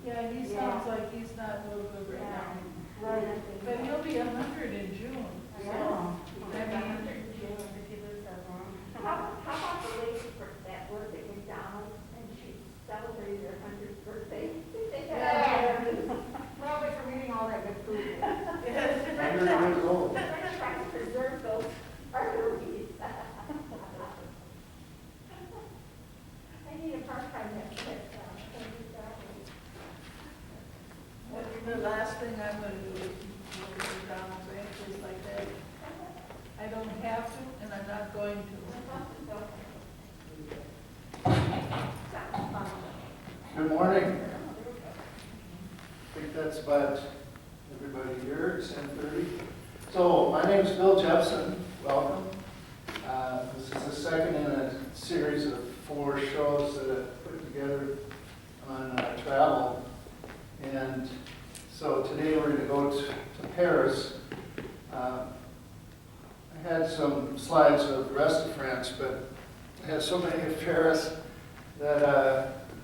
Yeah, he sounds like he's not real good right now. Right. But he'll be 100 in June. So, Yeah. I mean, How about the lady that worked at McDonald's and she celebrated her 100th birthday? Yeah. Probably for eating all that good food. yes. 100 years old. We're gonna try to preserve those arteries. I need a part-time next time. The last thing I'm going to do is go to McDonald's or any place like that. I don't have to, and I'm not going to. Good morning. I think that's about everybody here. It's 10:30. So my name is Bill Jepson. Welcome. This is the second in a series of 4 shows that I've put together on travel. And so today we're going to go to Paris. I had some slides of the rest of France, but I have so many of Paris that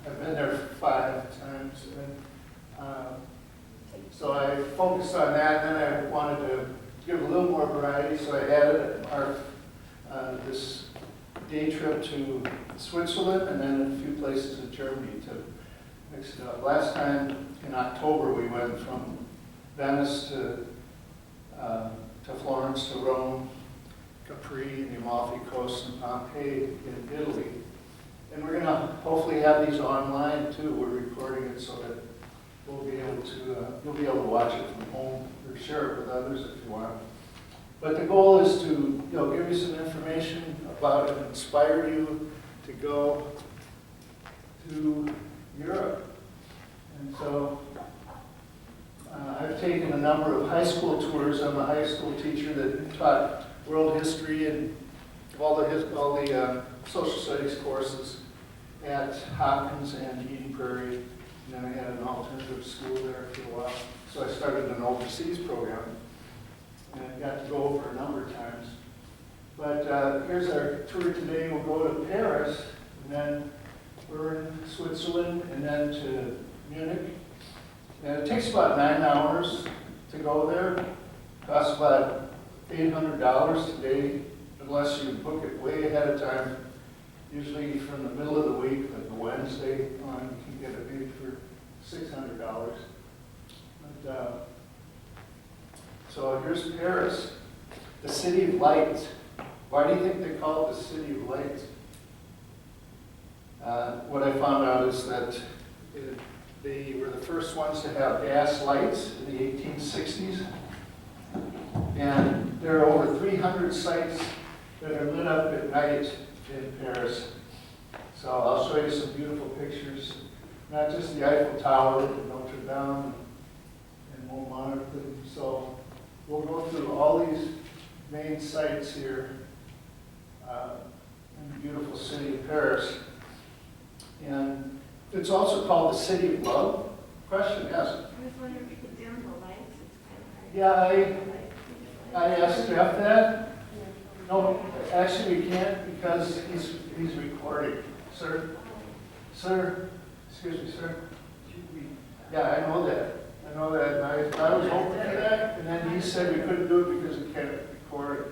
I've been there 5 times. And, so I focused on that, and then I wanted to give a little more variety, so I added this day trip to Switzerland and then a few places in Germany to mix it up. Last time in October we went from Venice to Florence to Rome, Capri, and the Amalfi Coast, and Pompeii in Italy. And we're going to hopefully have these online too. We're recording it so that we'll be able to, you'll be able to watch it from home or share it with others if you want. But the goal is to give you some information about it, inspire you to go to Europe. And so I've taken a number of high school tours. I'm a high school teacher that taught world history and all the social studies courses at Hopkins and Eden Prairie. And then I had an alternative school there for a while. So I started an overseas program. And I got to go over a number of times. But here's our tour today. We'll go to Paris, and then we're in Switzerland, and then to Munich. And it takes about 9 hours to go there. Costs about $800 today, unless you book it way ahead of time. Usually from the middle of the week, like a Wednesday on, you can get it maybe for $600. But, so here's Paris, the city of light. Why do you think they call it the city of light? What I found out is that they were the first ones to have gas lights in the 1860s. And there are over 300 sites that are lit up at night in Paris. So I'll show you some beautiful pictures, not just the Eiffel Tower, but Notre Dame and Montmartre. So we'll go through all these main sites here in the beautiful city of Paris. And it's also called the City of Love. Question, yes? I was wondering if you could dim the lights. It's kind of hard. Yeah, I asked Jeff that. No, actually we can't because he's recording. Sir? Sir? Excuse me, sir? Yeah, I know that. I know that. And I was hoping for that, and then he said we couldn't do it because we can't record it.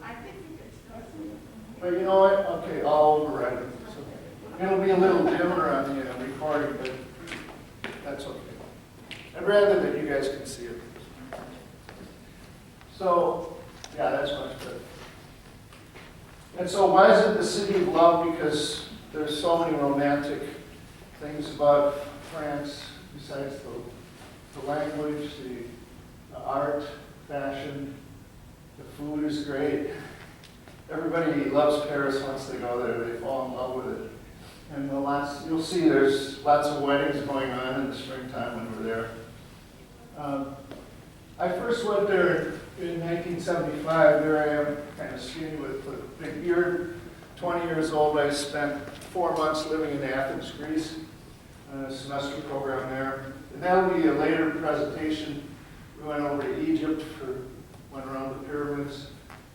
I think we could still see it. But you know what? Okay, I'll override it. So it'll be a little dimmer on the recording, but that's okay. I'd rather that you guys can see it. So, yeah, that's much better. And so why is it the city of love? Because there's so many romantic things about France, besides the language, the art, fashion. The food is great. Everybody loves Paris once they go there. They fall in love with it. And you'll see there's lots of weddings going on in the springtime when we're there. I first went there in 1975. There I am, kind of skinny with a big beard. 20 years old. I spent 4 months living in Athens, Greece, on a semester program there. And that'll be a later presentation. We went over to Egypt, went around the pyramids.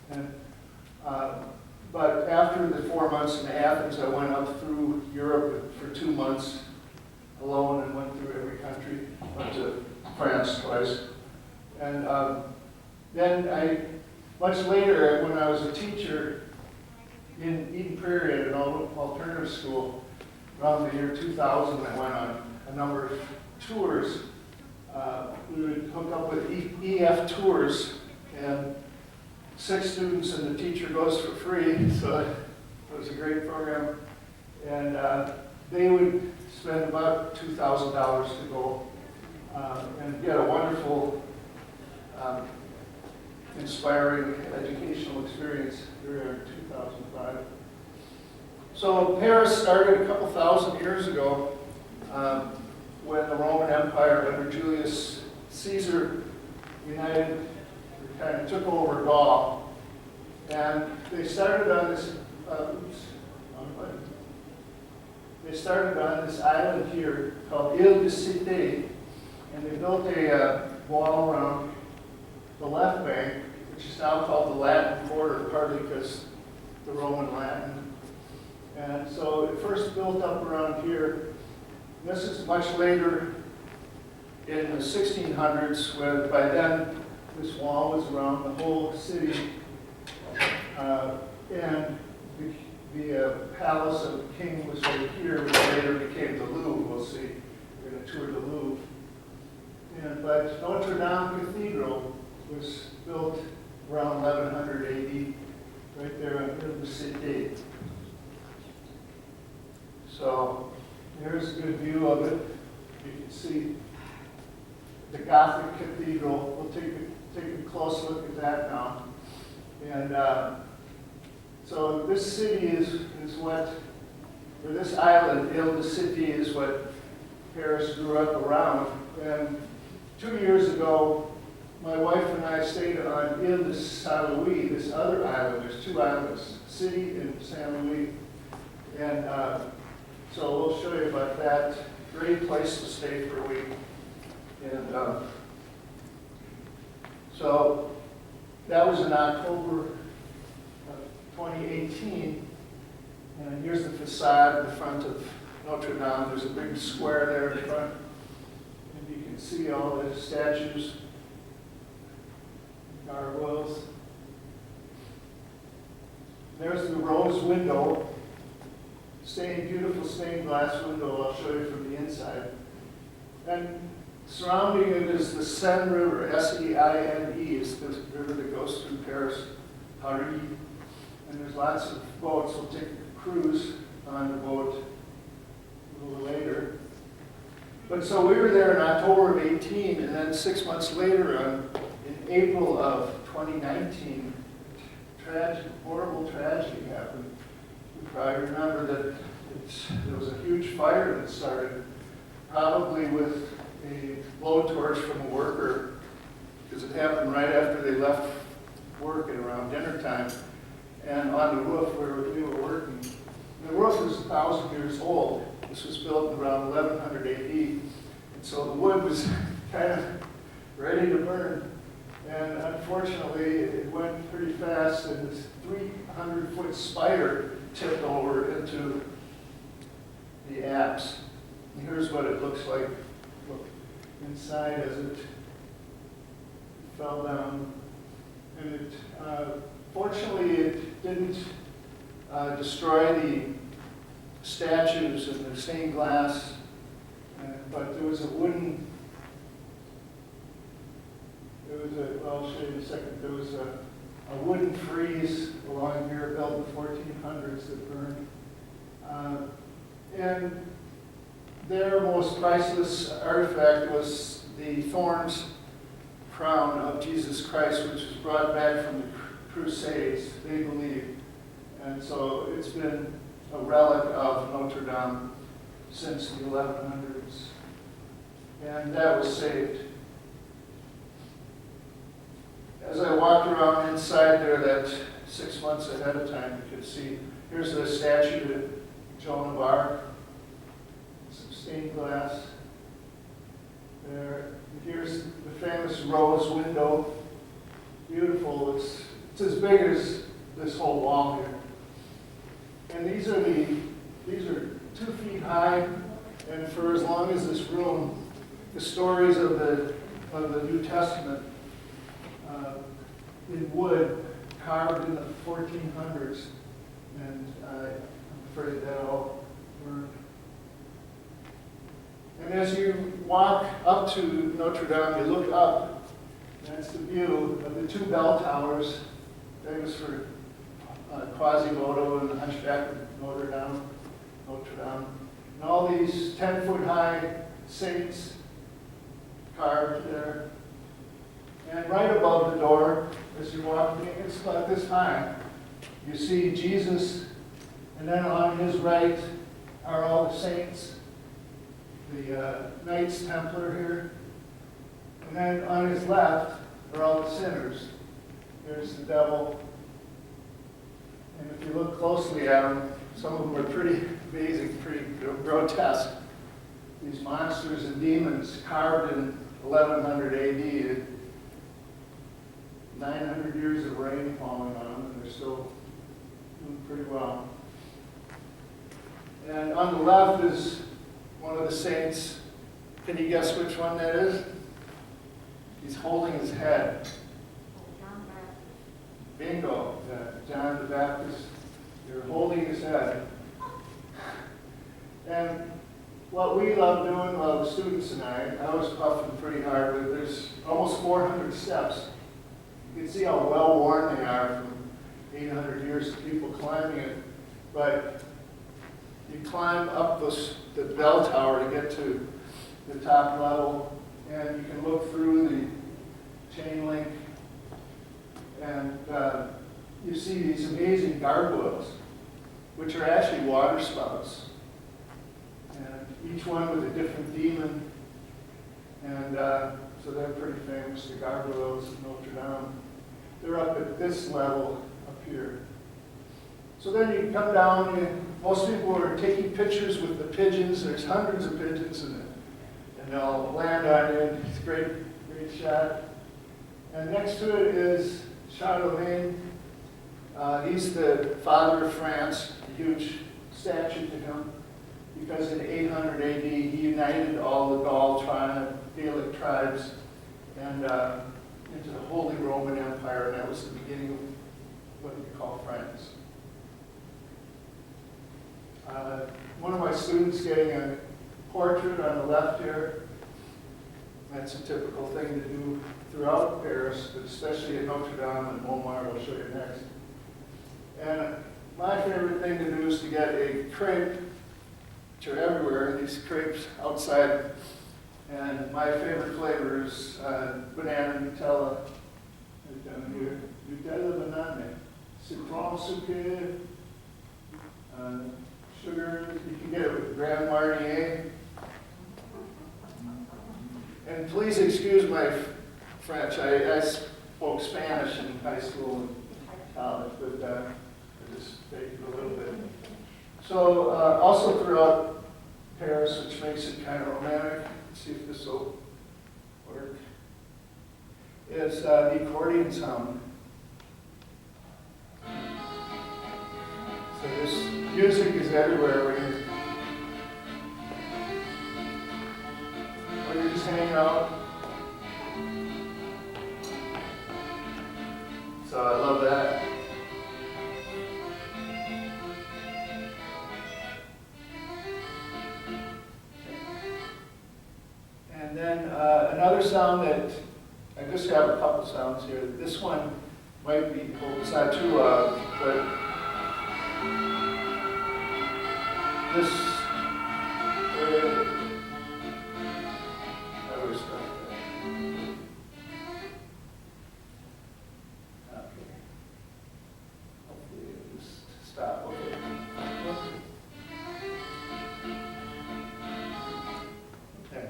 And, but after the 4 months in Athens, I went up through Europe for 2 months alone and France twice. And then much later, when I was a teacher in Eden Prairie at an alternative school, around the year 2000, I went on a number of tours. We would hook up with EF tours, and 6 students and the teacher goes for free, so it was a great program. And they would spend about $2,000 to go and get a wonderful, inspiring educational experience here in 2005. So Paris started a couple thousand years ago when the Roman Empire under Julius Caesar kind of took over Gaul. And they started on this, they started on this island here called Ile de Cité, and they built a wall around the left bank, which is now called the Latin Quarter, partly because the Roman Latin. And so it first built up around here. This is much later in the 1600s, when by then this wall was around the whole city. And the palace of the king was right here, which later became the Louvre. We'll see. We're going to tour the Louvre. But Notre Dame Cathedral was built around 1100 AD, right there on the city. So here's a good view of it. You can see the Gothic cathedral. We'll take a close look at that now. And so this city is what, or this island, Ile de Cité, is what Paris grew up around. And 2 years ago, my wife and I stayed on Ile de Saint-Louis, this other island. There's 2 islands, City and Saint Louis. And so we'll show you about that. Great place to stay for a week. And so that was in October of 2018. And here's the facade in the front of Notre Dame. There's a big square there in front. And you can see all the statues, gargoyles. There's the rose window. Beautiful stained glass window. I'll show you from the inside. And surrounding it is the Seine River, S-E-I-N-E, is the river that goes through Paris. And there's lots of boats. We'll take a cruise on the boat a little later. But so we were there in October of 18, and then 6 months later, in April of 2019, horrible tragedy happened. You probably remember that there was a huge fire that started, probably with a blowtorch from a worker, because it happened right after they left work at around dinner time, and on the roof where we were working. The roof is 1,000 years old. This was built around 1100 AD, and so the wood was kind of ready to burn. And unfortunately, it went pretty fast, and this 300-foot spider tipped over into the apse. And here's what it looks like inside as it fell down. And fortunately, it didn't destroy the statues and the stained glass, but there was a wooden, I'll show you in a second, there was a wooden frieze along here built in the 1400s that burned. And their most priceless artifact was the thorns crown of Jesus Christ, which was brought back from the Crusades, they believe. And so it's been a relic of Notre Dame since the 1100s. And that was saved. As I walked around inside there, that 6 months ahead of time, you could see, here's the statue of Joan of Arc, some stained glass there. Here's the famous rose window, beautiful. It's as big as this whole wall here. And these are 2 feet high, and for as long as this room, the stories of the of the New Testament in wood, carved in the 1400s, and I'm afraid that all burned. And as you walk up to Notre Dame, you look up, and that's the view of the two bell towers, famous for Quasimodo and the Hunchback of Notre Dame, and all these 10-foot-high saints carved there. And right above the door, as you walk in, it's about this high, you see Jesus, and then on his right are all the saints, the Knights Templar here, and then on his left are all the sinners. There's the devil, and if you look closely at them, some of them are pretty amazing, pretty grotesque. These monsters and demons carved in 1100 AD, 900 years of rain falling on them, and they're still doing pretty well. And on the left is one of the saints. Can you guess which one that is? He's holding his head. John Baptist. Bingo, yeah, John the Baptist. You're holding his head. And what we love doing, well, the students and I was puffing pretty hard, but there's almost 400 steps. You can see how well worn they are from 800 years of people climbing it. But you climb up the bell tower to get to the top level, and you can look through the chain link, and you see these amazing gargoyles, which are actually water spouts. And each one with a different demon, and so they're pretty famous, the gargoyles of Notre Dame. They're up at this level up here. So then you come down, and most people are taking pictures with the pigeons. There's hundreds of pigeons in it, and they'll land on you. It's a great, great shot. And next to it is Charlemagne. He's the father of France, a huge statue to him, because in 800 AD he united all the Gaelic tribes and into the Holy Roman Empire, and that was the beginning of what we call France. One of my students getting a portrait on the left here. That's a typical thing to do throughout Paris, but especially at Notre Dame and Montmartre, I'll show you next. And my favorite thing to do is to get a crepe, which are everywhere, these crepes outside. And my favorite flavor is banana Nutella. Right down here. Nutella banana. Citron sucre. Sugar. You can get it with Grand Marnier. And please excuse my French. I spoke Spanish in high school and college, but I just faked it a little bit. So also throughout Paris, which makes it kind of romantic. Let's see if this will work. Is the accordion sound. So this music is everywhere when you're just hanging out. So I love that. And then another sound that, I just have a couple sounds here. This one might be, well, it's not too loud, but this, I always start that. Okay. Hopefully it'll just stop. Okay. Okay.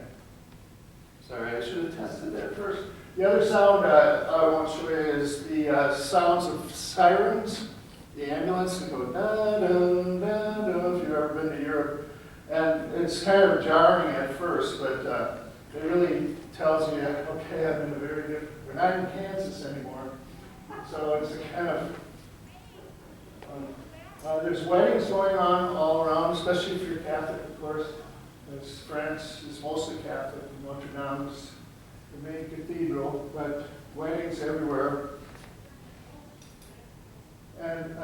Sorry, I should have tested that first. The other sound I want to show you is the sounds of sirens. The ambulance that go da-dum, da-dum, if you've ever been to Europe. And it's kind of jarring at first, but it really tells you, okay, I'm in a very different, we're not in Kansas anymore. So it's a kind of, there's weddings going on all around, especially if you're Catholic, of course. France is mostly Catholic, Notre Dame is the main cathedral, but weddings everywhere. And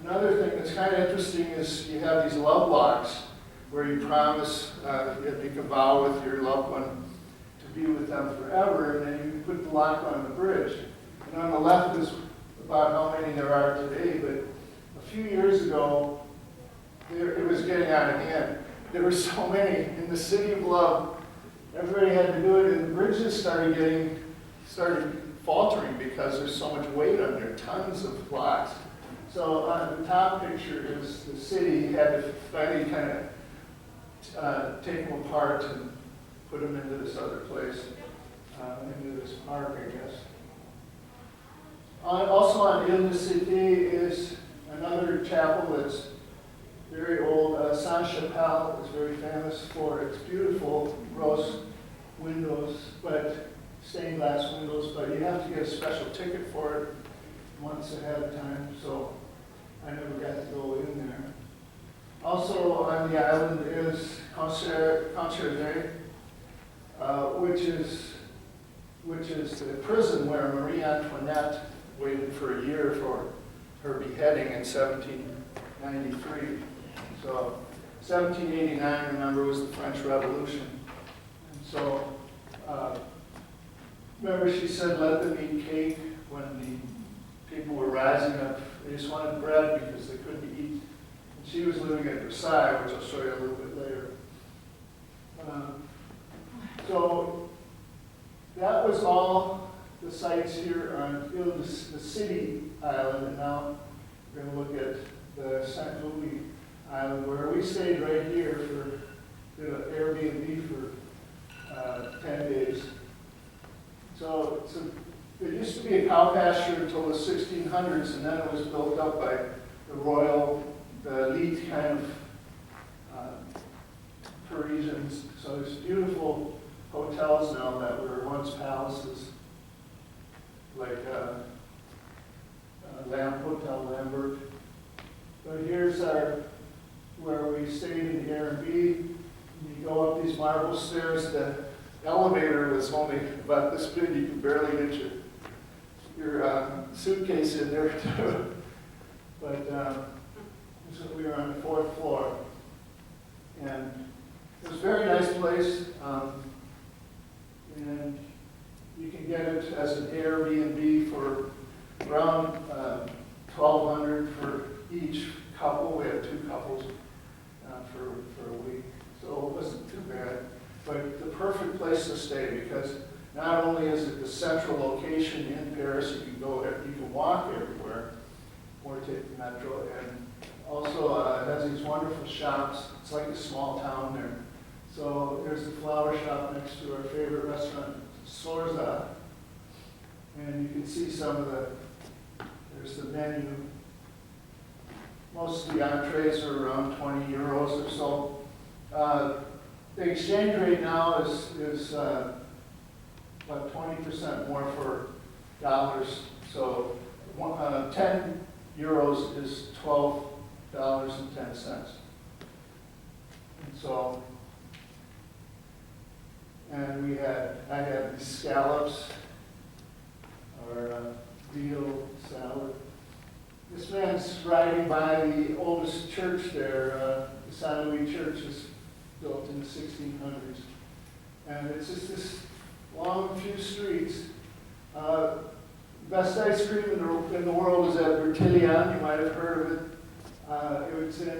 another thing that's kind of interesting is you have these love locks where you promise, you can vow with your loved one to be with them forever, and then you put the lock on the bridge. And on the left is about how many there are today, but a few years ago, it was getting out of hand. There were so many in the city of love. Everybody had to do it, and the bridges started faltering because there's so much weight on there, tons of locks. So the top picture is the city had to finally kind of take them apart and put them into this other place, into this park, I guess. Also on Ile de Cité is another chapel that's very old. Sainte-Chapelle is very famous for its beautiful rose windows, but stained glass windows, but you have to get a special ticket for it months ahead of time, so I never got to go in there. Also on the island is Conciergerie, which is the prison where Marie Antoinette waited for a year for her beheading in 1793. So 1789, remember, was the French Revolution. And so, remember she said, let them eat cake when the people were rising up. They just wanted bread because they couldn't eat. And she was living at Versailles, which I'll show you a little bit later. So that was all the sites here on the city island, and now we're going to look at the St. Louis Island, where we stayed right here for the Airbnb for 10 days. So it used to be a cow pasture until the 1600s, and then it was built up by the elite kind of Parisians. So there's beautiful hotels now that were once palaces, like Hotel Lambert. But here's where we stayed in the Airbnb. You go up these marble stairs. The elevator was only about this big. You could barely get your suitcase in there too. But so we were on the 4th floor, and it was a very nice place. And you can get it as an Airbnb for around $1,200 for each couple. We had 2 couples for a week, so it wasn't too bad. But the perfect place to stay, because not only is it the central location in Paris, you can walk everywhere or take the metro, and also it has these wonderful shops. It's like a small town there. So there's the flower shop next to our favorite restaurant, Sorza, and you can see there's the menu. Most of the entrees are around 20 euros or so. The exchange rate now is about 20% more for dollars. So 10 euros is $12.10. And so, and I had these scallops, or veal salad. This man's riding by the oldest church there. The St. Louis Church is built in the 1600s. And it's just this long few streets. Best ice cream in the world is at Bertillon. You might have heard of it.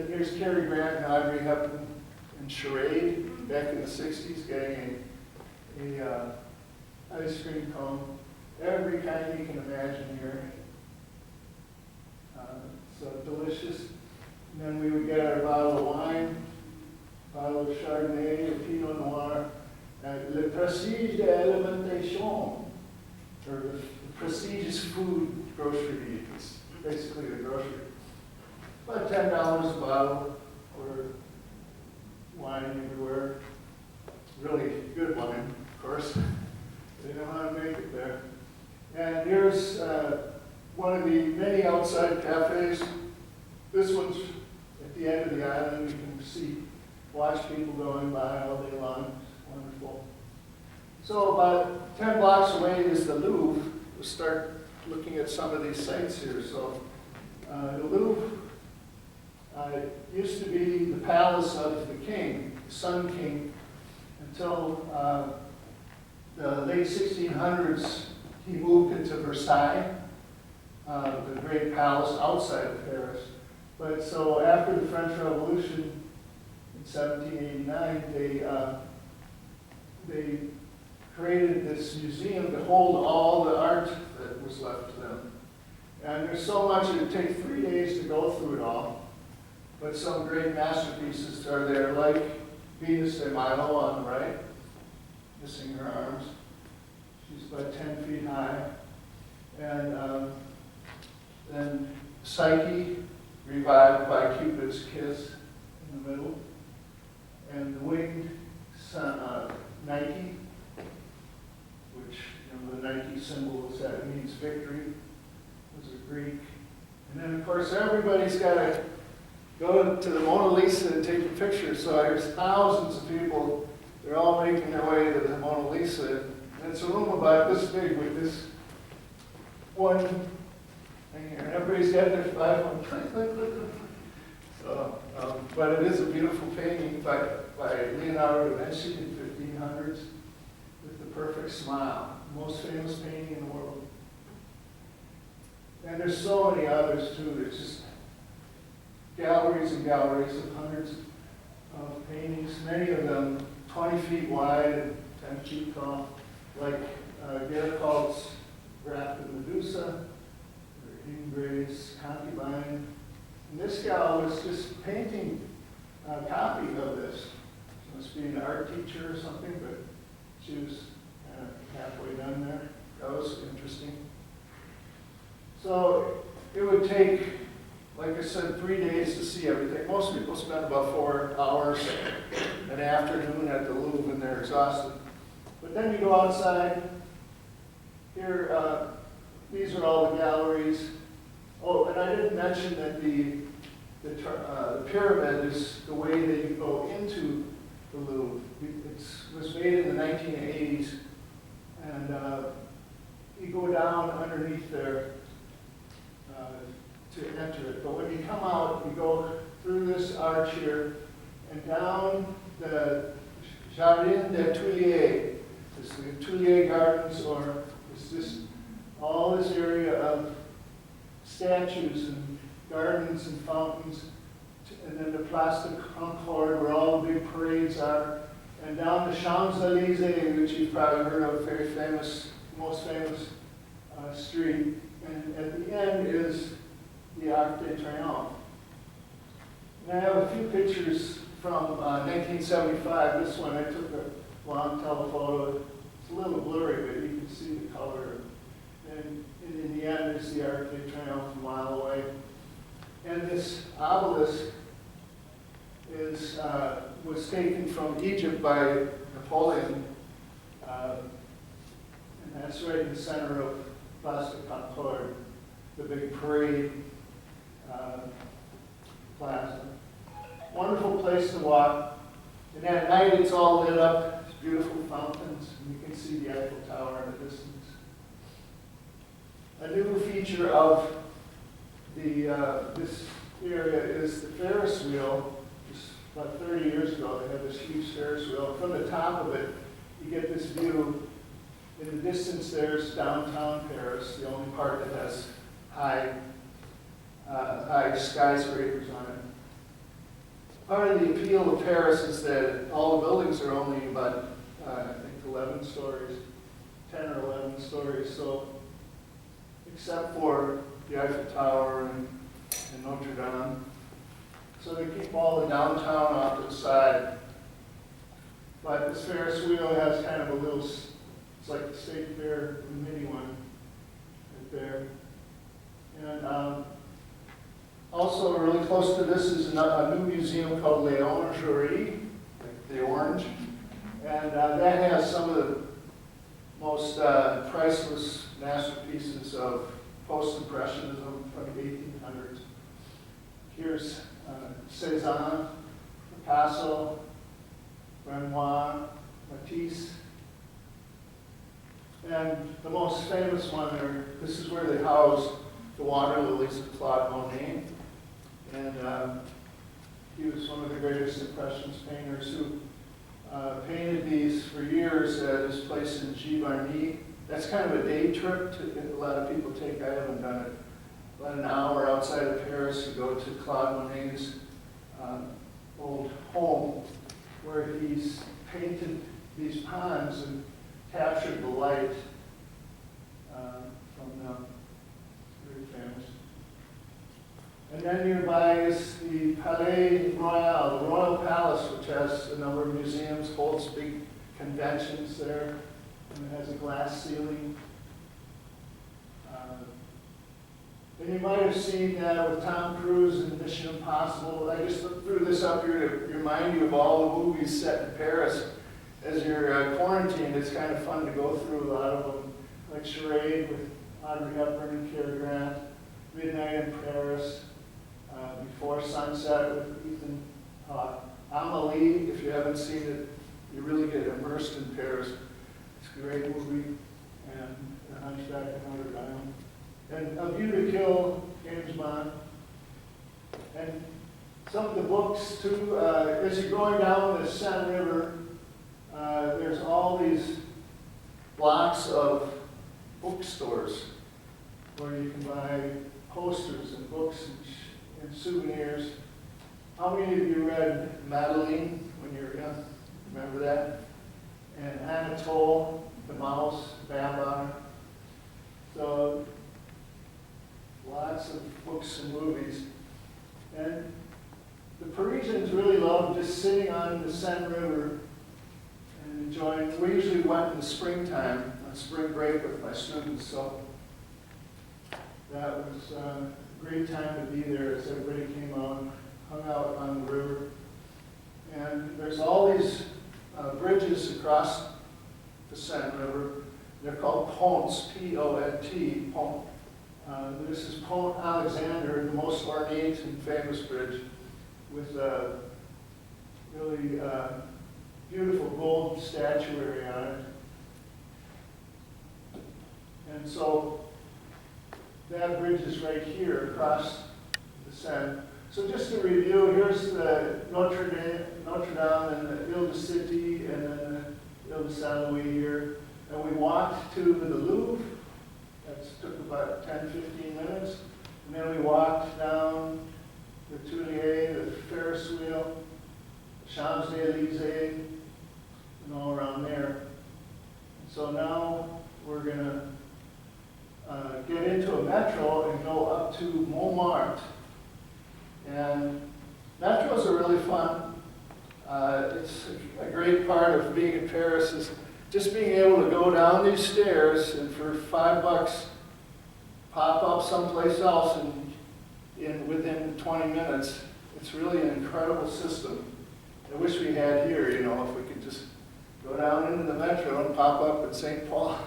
Here's Cary Grant and Audrey Hepburn in Charade back in the 60s getting a ice cream cone. Every kind you can imagine here. So delicious. And then we would get our bottle of wine, bottle of Chardonnay or Pinot Noir, Le Prestige de l'Alimentation, or the prestigious food grocery. It's basically the grocery. About $10 a bottle, or wine everywhere. Really good wine, of course. They know how to make it there. And here's one of the many outside cafes. This one's at the end of the island. You can watch people going by all day long. It's wonderful. So about 10 blocks away is the Louvre. We'll start looking at some of these sites here. So the Louvre used to be the palace of the king, the Sun King, until the late 1600s. He moved into Versailles, the great palace outside of Paris. But so after the French Revolution in 1789, they created this museum to hold all the art that was left to them. And there's so much, it would take 3 days to go through it all. But some great masterpieces are there, like Venus de Milo on the right, missing her arms. She's about 10 feet high. And then Psyche, revived by Cupid's kiss in the middle. And the winged Nike, which, the Nike symbol is that means victory, was a Greek. And then, of course, everybody's got to go to the Mona Lisa and take a picture. So there's thousands of people. They're all making their way to the Mona Lisa. And it's a room about this big with this one thing here. And everybody's got their iPhone. So, but it is a beautiful painting by Leonardo da Vinci in the 1500s with the perfect smile. The most famous painting in the world. And there's so many others too. There's just galleries and galleries of hundreds of paintings, many of them 20 feet wide and 10 feet tall, like Gericault's Grafted Medusa, or Ingres' Concubine. And this gal was just painting a copy of this. She must be an art teacher or something, but she was kind of halfway done there. That was interesting. So it would take, like I said, 3 days to see everything. Most people spend about 4 hours an afternoon at the Louvre and they're exhausted. But then you go outside. Here, these are all the galleries. Oh, and I didn't mention that the pyramid is the way that you go into the Louvre. It was made in the 1980s. And you go down underneath there to enter it. But when you come out, you go through this arch here and down the Jardin des Tuileries. It's the Tuileries Gardens, or it's this, all this area of statues and gardens and fountains, and then the Place de Concorde, where all the big parades are, and down the Champs-Élysées, which you've probably heard of, very famous, most famous street. And at the end is the Arc de Triomphe. And I have a few pictures from 1975. This one I took a long telephoto. It's a little blurry, but you can see the color. And in the end is the Arc de Triomphe a mile away. And this obelisk is, was taken from Egypt by Napoleon. And that's right in the center of Place de Concorde, the big parade plaza. Wonderful place to walk. And at night it's all lit up. It's beautiful fountains. And you can see the Eiffel Tower in the distance. A new feature of this area is the Ferris wheel. Just about 30 years ago, they had this huge Ferris wheel. From the top of it, you get this view. In the distance, there's downtown Paris, the only part that has high skyscrapers on it. Part of the appeal of Paris is that all the buildings are only about, I think, 11 stories, 10 or 11 stories. So, except for the Eiffel Tower and Notre Dame. So they keep all the downtown off to the side. But this Ferris wheel has kind of a little, it's like the State Fair, the mini one right there. And also really close to this is a new museum called l'Orangerie, like the orange. And that has some of the most priceless masterpieces of post-impressionism from the 1800s. Here's Cézanne, Picasso, Renoir, Matisse, And the most famous one, this is where they house the water lilies of Claude Monet. And he was one of the greatest Impressionist painters who painted these for years at his place in Giverny. That's kind of a day trip a lot of people take. I haven't done it. About an hour outside of Paris, you go to Claude Monet's old home, where he's painted these ponds and captured the light from them. Very famous. And then nearby is the Palais Royal, the Royal Palace, which has a number of museums, holds big conventions there, and it has a glass ceiling. And you might have seen that with Tom Cruise in Mission Impossible. I just threw this up here to remind you of all the movies set in Paris. As you're quarantined, it's kind of fun to go through a lot of them, like Charade with Audrey Hepburn and Cary Grant, Midnight in Paris, Before Sunset with Ethan Hawke. Amélie, if you haven't seen it, you really get immersed in Paris. It's a great movie. And The Hunchback of Notre Dame. And A View to Kill, James Bond. And some of the books, too, as you're going down the Seine River, there's all these blocks of bookstores where you can buy posters and books and souvenirs. How many of you read Madeline when you were young? Remember that? And Anatole, the mouse, Baba. So, lots of books and movies. And the Parisians really love just sitting on the Seine River and enjoying. We usually went in the springtime, on spring break with my students, so that was a great time to be there as everybody came out and hung out on the river. And there's all these bridges across the Seine River. They're called ponts, P-O-N-T, pont. This is Pont Alexander, the most ornate and famous bridge, with a really beautiful gold statuary on it. And so that bridge is right here across the Seine. So just to review, here's the Notre Dame and the Ile de City, and then the Ile de Saint Louis here. And we walked to the Louvre. That took about 10, 15 minutes. And then we walked down the Tuileries, the Ferris wheel, the Champs-Élysées, and all around there. And so now we're going to get into a metro and go up to Montmartre. And metros are really fun. It's a great part of being in Paris is just being able to go down these stairs and for $5 pop up someplace else within 20 minutes. It's really an incredible system. I wish we had here, you know, if we could just go down into the metro and pop up at St. Paul.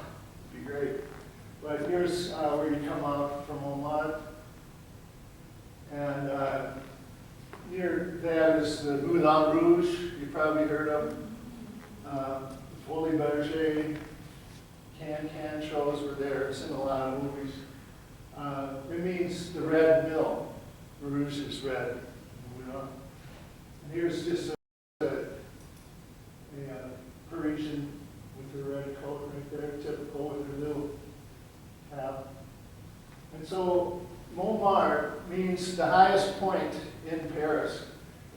It'd be great. But here's where you come out from Montmartre. And near that is the Moulin Rouge, you probably heard of. Folie Berger, Can shows were there. It's in a lot of movies. It means the red mill. Rouge is red. And here's just a Parisian with the red coat right there, typical with her little cap. And so Montmartre means the highest point in Paris.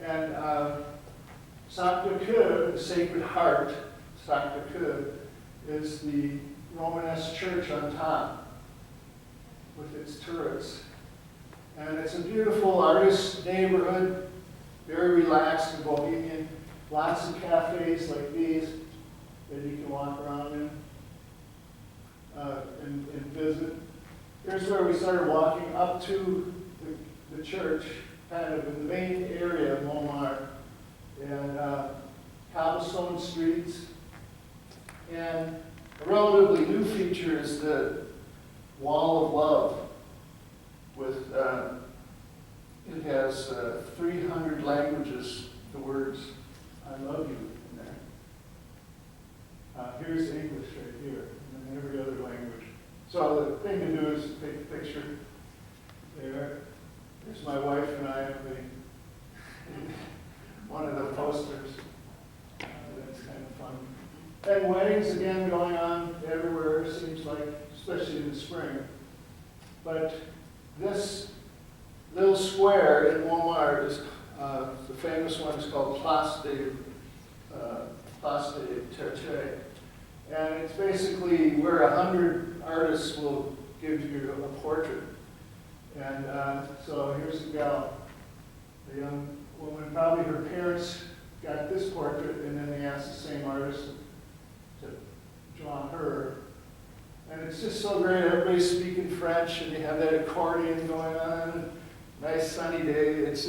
And Sacré-Cœur, the Sacred Heart, Sacré-Cœur, is the Romanesque church on top with its turrets. And it's a beautiful artist neighborhood, very relaxed and bohemian. Lots of cafes like these that you can walk around in and visit. Here's where we started walking up to the church, kind of in the main area of Montmartre. And cobblestone streets. And a relatively new feature is the Wall of Love. With it has 300 languages, the words "I love you" in there. Here's English right here, and then every And weddings again going on everywhere, it seems like, especially in the spring. But this little square in Walmart is, the famous one is called Place de Tertre. And it's basically where 100 artists will give you a portrait. And so here's the gal, a young woman, probably her parents got this portrait, and then they asked the same artist to draw her. And it's just so great, everybody's speaking French, and you have that accordion going on, nice sunny day, it's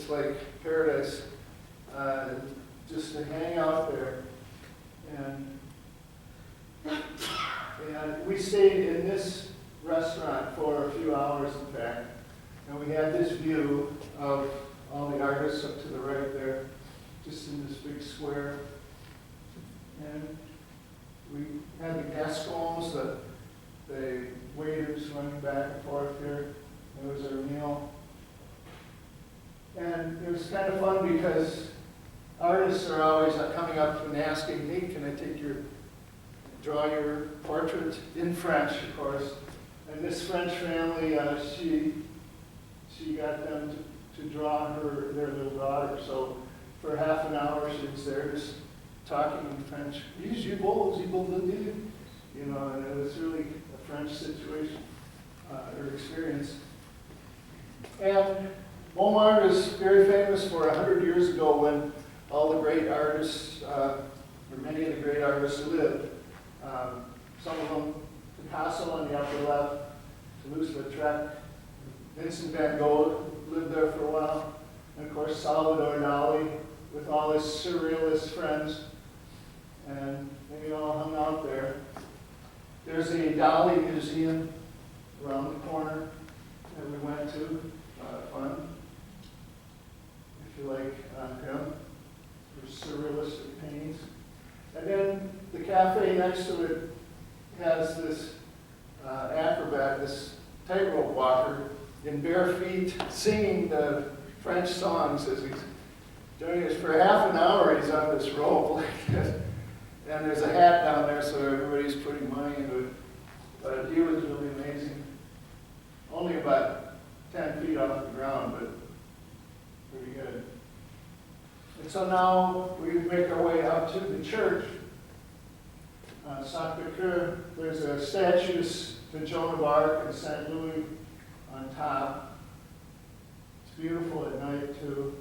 like paradise, just to hang out there. And we stayed in this restaurant for a few hours, in fact, and we had this view of all the artists up to the right there, just in this big square. And we had the Gascons, the waiters running back and forth here. It was our meal. And it was kind of fun because artists are always coming up and asking, hey, can I draw your portrait in French, of course. And this French family, she got them to draw their little daughter. So for half an hour, she was there just talking in French. You know, and it was really a French situation, or experience. And Walmart is very famous for 100 years ago when all the great artists, or many of the great artists lived. Some of them, Picasso on the upper left, Toulouse-Lautrec, Vincent van Gogh lived there for a while, and of course Salvador Dali with all his surrealist friends, and they all hung out there. There's a Dali museum around the corner that we went to, fun, if you like him, for surrealistic paintings. And then the cafe next to it has this acrobat, this tightrope walker in bare feet singing the French songs as he's doing this. For half an hour he's on this rope like this. And there's a hat down there so everybody's putting money into it. But he was really amazing. Only about 10 feet off the ground, but pretty good. And so now we make our way up to the church. Sacré-Cœur, there's a statue to Joan of Arc and St. Louis on top. It's beautiful at night too.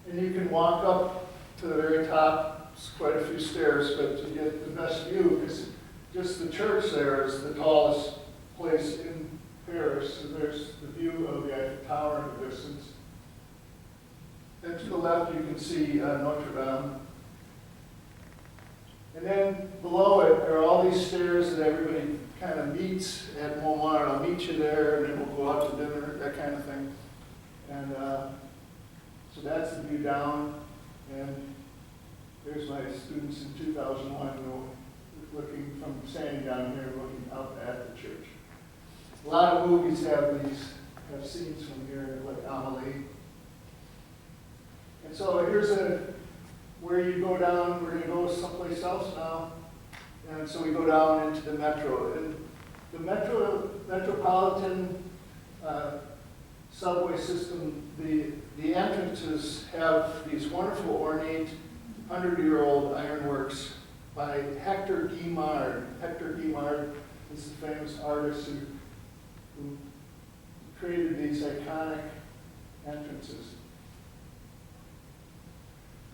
And you can walk up to the very top. It's quite a few stairs, but to get the best view, because just the church there is the tallest place in Paris. So there's the view of the Eiffel Tower in the distance. And to the left you can see Notre Dame. And then below it are all these stairs that everybody kind of meets at Montmartre. I'll meet you there, and then we'll go out to dinner, that kind of thing. And so that's the view down. And there's my students in 2001 looking from standing down here, looking up at the church. A lot of movies have scenes from here, like Amelie. And so here's where you go down. We're going to go someplace else now. And so we go down into the metro. And the metropolitan subway system, the entrances have these wonderful ornate 100-year-old ironworks by Hector Guimard. Hector Guimard is the famous artist who created these iconic entrances.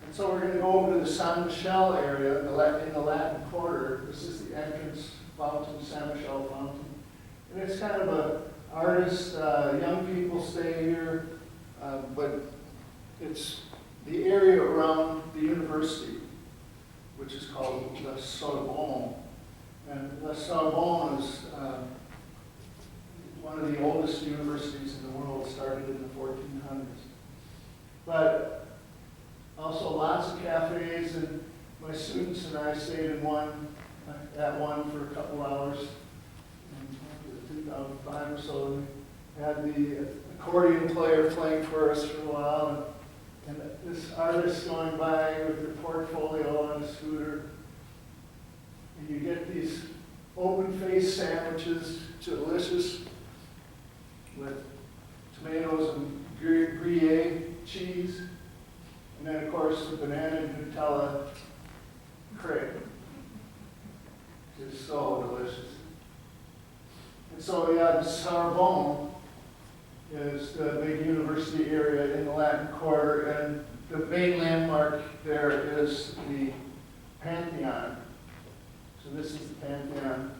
And so we're going to go over to the Saint Michel area in the Latin Quarter. This is the entrance fountain, Saint Michel fountain. And it's kind of an artist, young people stay here, but it's the area around the university, which is called La Sorbonne. And La Sorbonne is one of the oldest universities in the world, started in the 1400s. But also lots of cafes, and my students and I stayed at one for a couple hours in 2005 or so. We had the accordion player playing for us for a while, and this artist going by with their portfolio on a scooter. And you get these open-faced sandwiches, delicious, with tomatoes and Gruyere cheese, and then of course the banana and Nutella crepe. Just so delicious. And so yeah, Sorbonne is the big university area in the Latin Quarter, and the main landmark there is the Pantheon. So this is the Pantheon.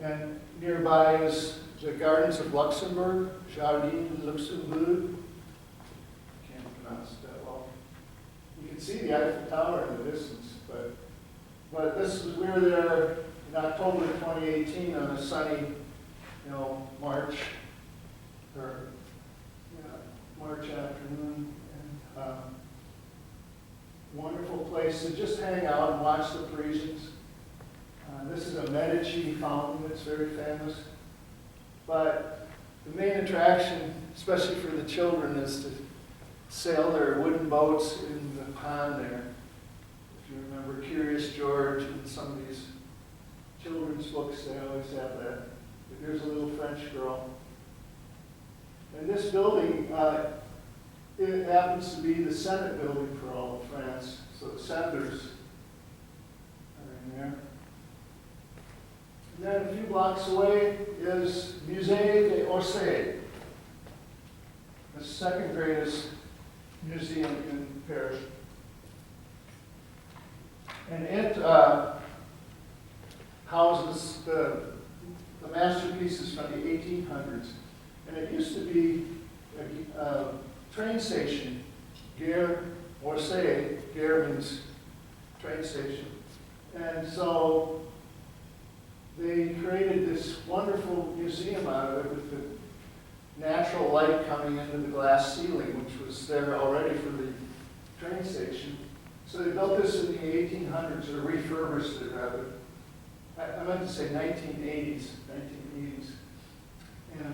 And nearby is the Gardens of Luxembourg, Jardin de Luxembourg. Can't pronounce that well. You can see the Eiffel Tower in the distance, but this was, we were there in October 2018 on a sunny, March afternoon, and wonderful place to just hang out and watch the Parisians. This is a Medici fountain that's very famous. But the main attraction, especially for the children, is to sail their wooden boats in the pond there. If you remember Curious George and some of these children's books, they always have that. But here's a little French girl. And this building, it happens to be the Senate building for all of France. So the senators are in there. And then a few blocks away is Musée d'Orsay, the second greatest museum in Paris. And it houses the masterpieces from the 1800s. And it used to be a train station, Gare Orsay. Gare means train station. And so they created this wonderful museum out of it with the natural light coming into the glass ceiling, which was there already for the train station. So they built this in the 1800s, or refurbished it rather. I meant to say 1980s.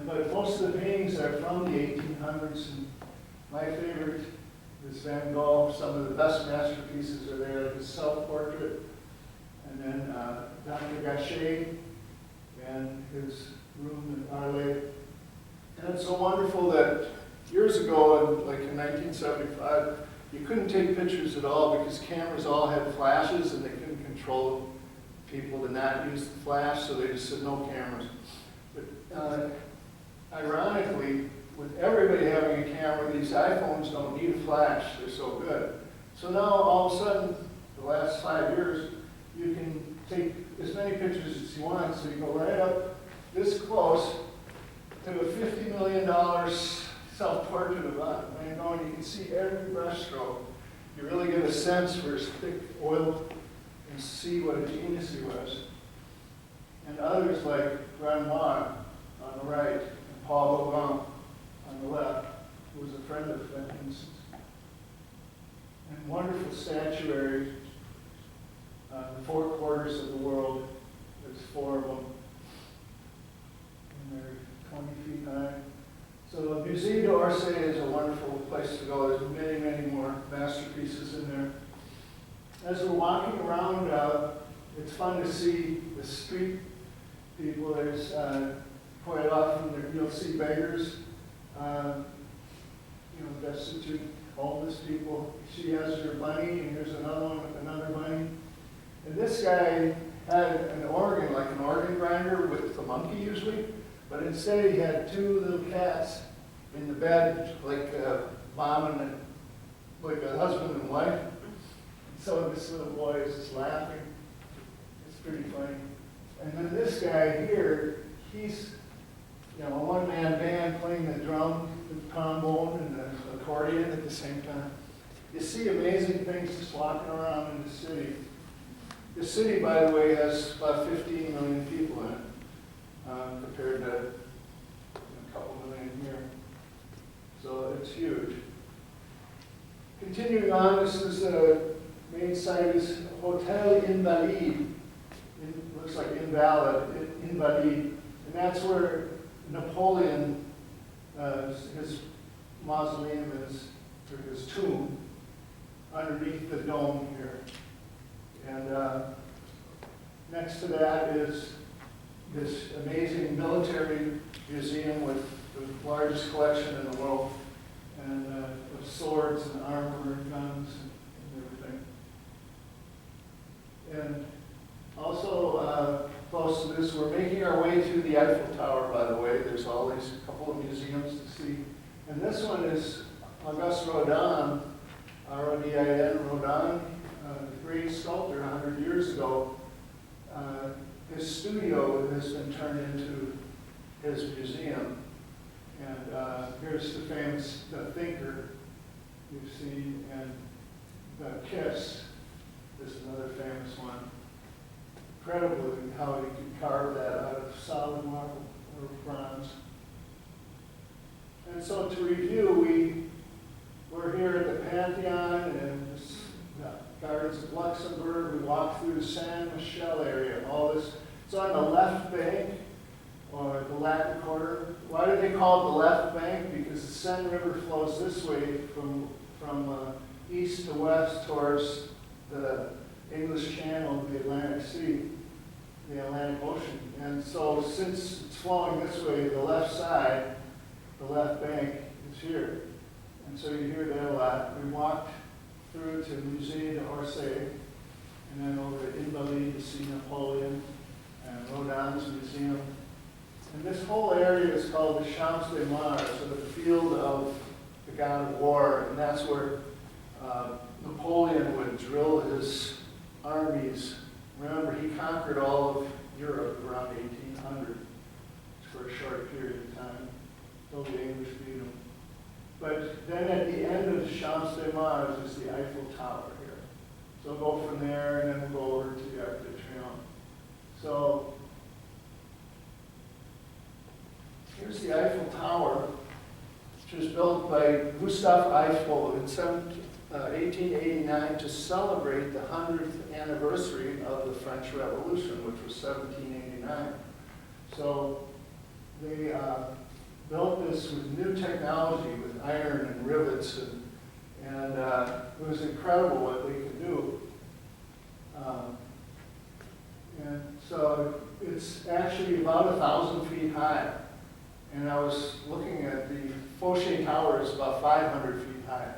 But most of the paintings are from the 1800s, and my favorite is Van Gogh. Some of the best masterpieces are there, like his self-portrait, and then Dr. Gachet and his room in Arles. And it's so wonderful that years ago, like in 1975, you couldn't take pictures at all because cameras all had flashes and they couldn't control people to not use the flash, so they just said no cameras. But ironically, with everybody having a camera, these iPhones don't need a flash. They're so good. So now, all of a sudden, the last 5 years, you can take as many pictures as you want. So you go right up this close to a $50 million self-portrait of Van Gogh, and you can see every brushstroke. You really get a sense for his thick oil and see what a genius he was. And others like Renoir on the right, and Paul Gauguin on the left, who was a friend of Van Gogh's. And wonderful statuary, the four quarters of the world. There's 4 of them, and they're 20 feet high. So the Musée d'Orsay is a wonderful place to go. There's many, many more masterpieces in there. As we're walking around, it's fun to see the street people. There's quite often you'll see beggars, destitute, homeless people. She has her bunny, and here's another one with another bunny. And this guy had an organ, like an organ grinder with a monkey usually, but instead he had 2 little cats in the bed, like a mom and like a husband and wife. So this little boy is just laughing. It's pretty funny. And then this guy here, he's a one-man band playing the drum, the trombone, and the accordion at the same time. You see amazing things just walking around in the city. The city, by the way, has about 15 million people in it, compared to a couple million here. So it's huge. Continuing on, this is the main site is Hotel Invalides. Looks like invalid, Invalides. And that's where Napoleon, his mausoleum is, or his tomb, underneath the dome here. And next to that is this amazing military museum with the largest collection in the world, and of swords and armor and guns and everything. And also close to this, we're making our way to the Eiffel Tower, by the way. There's always a couple of museums to see. And this one is Auguste Rodin, R-O-D-I-N, Rodin, the great sculptor 100 years ago. His studio has been turned into his museum. And here's the famous The Thinker you've seen, and The Kiss is another famous one. Incredible how he could carve that out of solid marble or bronze. And so to review, we're here at the Pantheon and the Gardens of Luxembourg. We walk through the San Michel area. All this, it's on the left bank, or the Latin Quarter. Why do they call it the left bank? Because the Seine River flows this way from east to west towards the English Channel, the Atlantic Sea, the Atlantic Ocean. And so since it's flowing this way, the left side, the left bank is here. And so you hear that a lot. We walked through to Musée d'Orsay, and then over to Invalides to see Napoleon, and Rodin's museum. And this whole area is called the Champs de Mars, or the field of the god of war, and that's where Napoleon would drill his armies. Remember, he conquered all of Europe around 1800 for a short period of time, until the English beat him. But then at the end of the Champs de Mars is the Eiffel Tower here. So we'll go from there, and then we'll go over to the Arc de Triomphe. So here's the Eiffel Tower, which was built by Gustave Eiffel in 1889 to celebrate the 100th anniversary of the French Revolution, which was 1789. So they built this with new technology, with iron and rivets, and it was incredible what they could do. And so it's actually about 1,000 feet high. And I was looking at the Fauché Tower is about 500 feet high.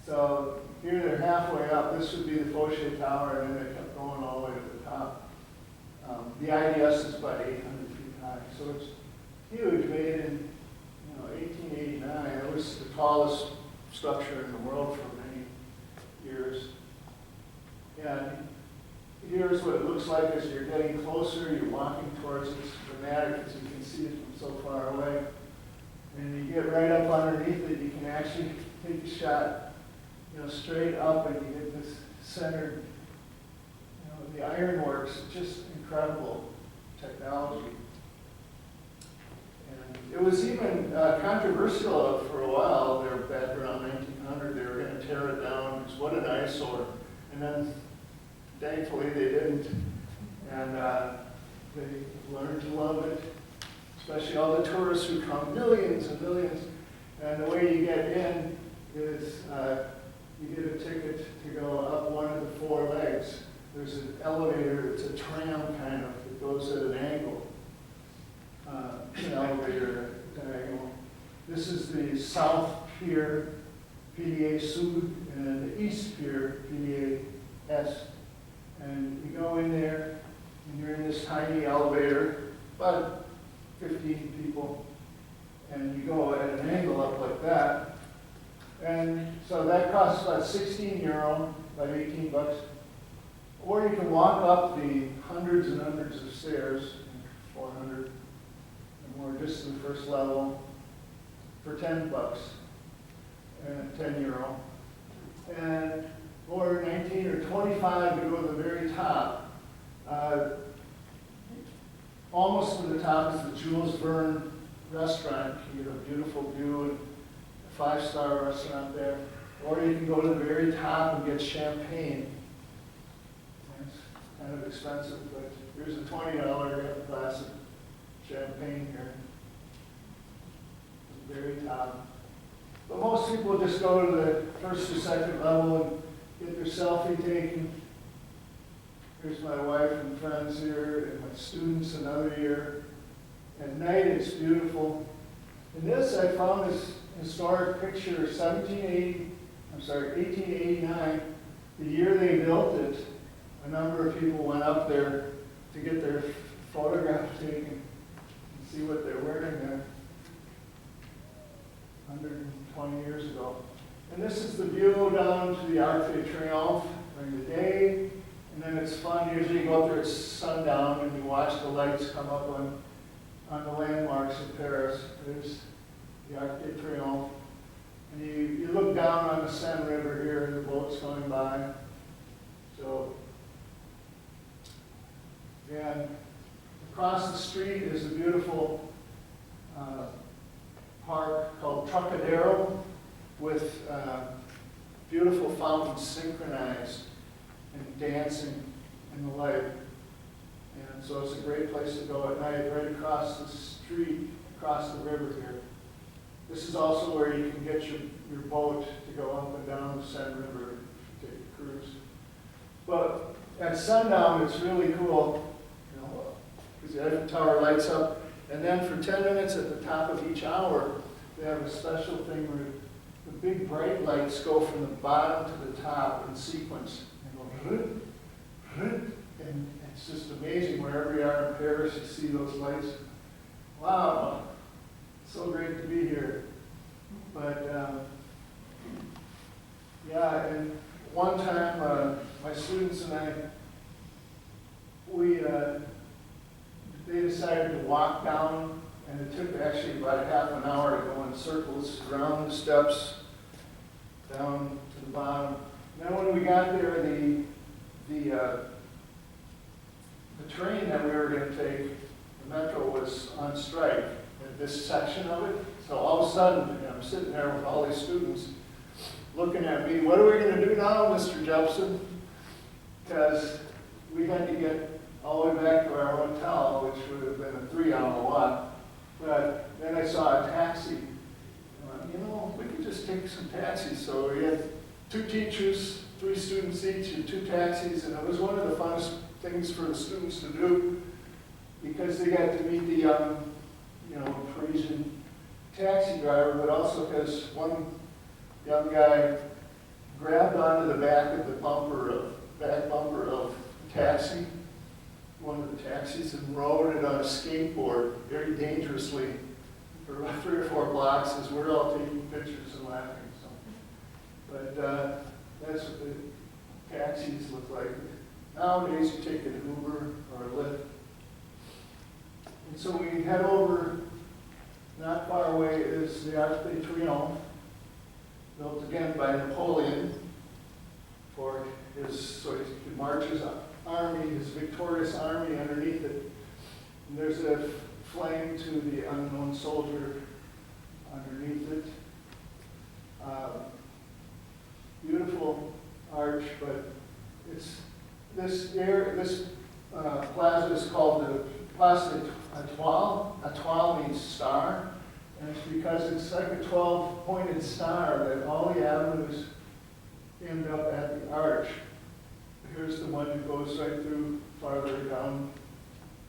So here they're halfway up. This would be the Fauché Tower, and then they kept going all the way to the top. The IDS is about 800 feet high. So it's huge, made in 1889. It was the tallest structure in the world for many years. And here's what it looks like as you're getting closer. You're walking towards it. It's dramatic as you can see it from so far away. And you get right up underneath it, you can actually take a shot, straight up, and you get this centered, the ironworks. It's just incredible technology. And it was even controversial for a while. They were back around 1900. They were going to tear it down because what an eyesore. And then, thankfully, they didn't. And they learned to love it, especially all the tourists who come, millions and millions. And the way you get in is you get a ticket to go up one of the four legs. There's an elevator, it's a tram kind of, that goes at an angle. An elevator diagonal. This is the South Pier, PDA Sud, and the East Pier, PDA Est. And you go in there, and you're in this tiny elevator, about 15 people, and you go at an angle up like that. And so that costs about 16 euro, about 18 bucks. Or you can walk up the hundreds and hundreds of stairs, 400 and more, just to the first level, for 10 bucks, and 10 euro. And or 19 or 25 to go to the very top. Almost to the top is the Jules Verne restaurant. You get a beautiful view and a 5-star restaurant there. Or you can go to the very top and get champagne. It's kind of expensive, but here's a $20 glass of champagne here. At the very top. But most people just go to the first or second level and get their selfie taken. Here's my wife and friends here, and my students another year. At night, it's beautiful. And this, I found this historic picture, 1889, the year they built it. A number of people went up there to get their photograph taken and see what they're wearing there 120 years ago. And this is the view down to the Arc de Triomphe during the day. And then it's fun. Usually you go up there at sundown and you watch the lights come up on the landmarks of Paris. There's the Arc de Triomphe. And you look down on the Seine River here and the boats going by. So, and across the street is a beautiful park called Trocadero with beautiful fountains synchronized and dancing and the like. And so it's a great place to go at night, right across the street, across the river here. This is also where you can get your boat to go up and down the Seine River to take a cruise. But at sundown, it's really cool, you know, because the Eiffel Tower lights up. And then for 10 minutes at the top of each hour, they have a special thing where the big bright lights go from the bottom to the top in sequence. They go, and it's just amazing. Wherever you are in Paris, you see those lights. Wow, so great to be here. But yeah, and one time my students and I, they decided to walk down, and it took actually about half an hour to go in circles around the steps, down to the bottom. Then when we got there, the train that we were going to take, the metro, was on strike at this section of it. So all of a sudden, I'm sitting there with all these students looking at me. What are we going to do now, Mr. Jepson? Because we had to get all the way back to our hotel, which would have been a 3-hour walk. But then I saw a taxi. You know, we could just take some taxis. So we had 2 teachers, 3 students each, and 2 taxis, and it was one of the funnest things for the students to do because they got to meet the young, you know, Parisian taxi driver, but also because one young guy grabbed onto the back of the back bumper of a taxi, one of the taxis, and rode it on a skateboard very dangerously for about 3 or 4 blocks as we're all taking pictures and laughing. So, but that's what the taxis look like. Nowadays, you take an Uber or a Lyft. And so we head over, not far away is the Arc de Triomphe, built again by Napoleon for so he could march his army, his victorious army underneath it. And there's a flame to the unknown soldier underneath it. Beautiful arch, but it's this plaza is called the Place d'Étoile. Étoile means star, and it's because it's like a 12-pointed star that all the avenues end up at the arch. Here's the one that goes right through, farther down,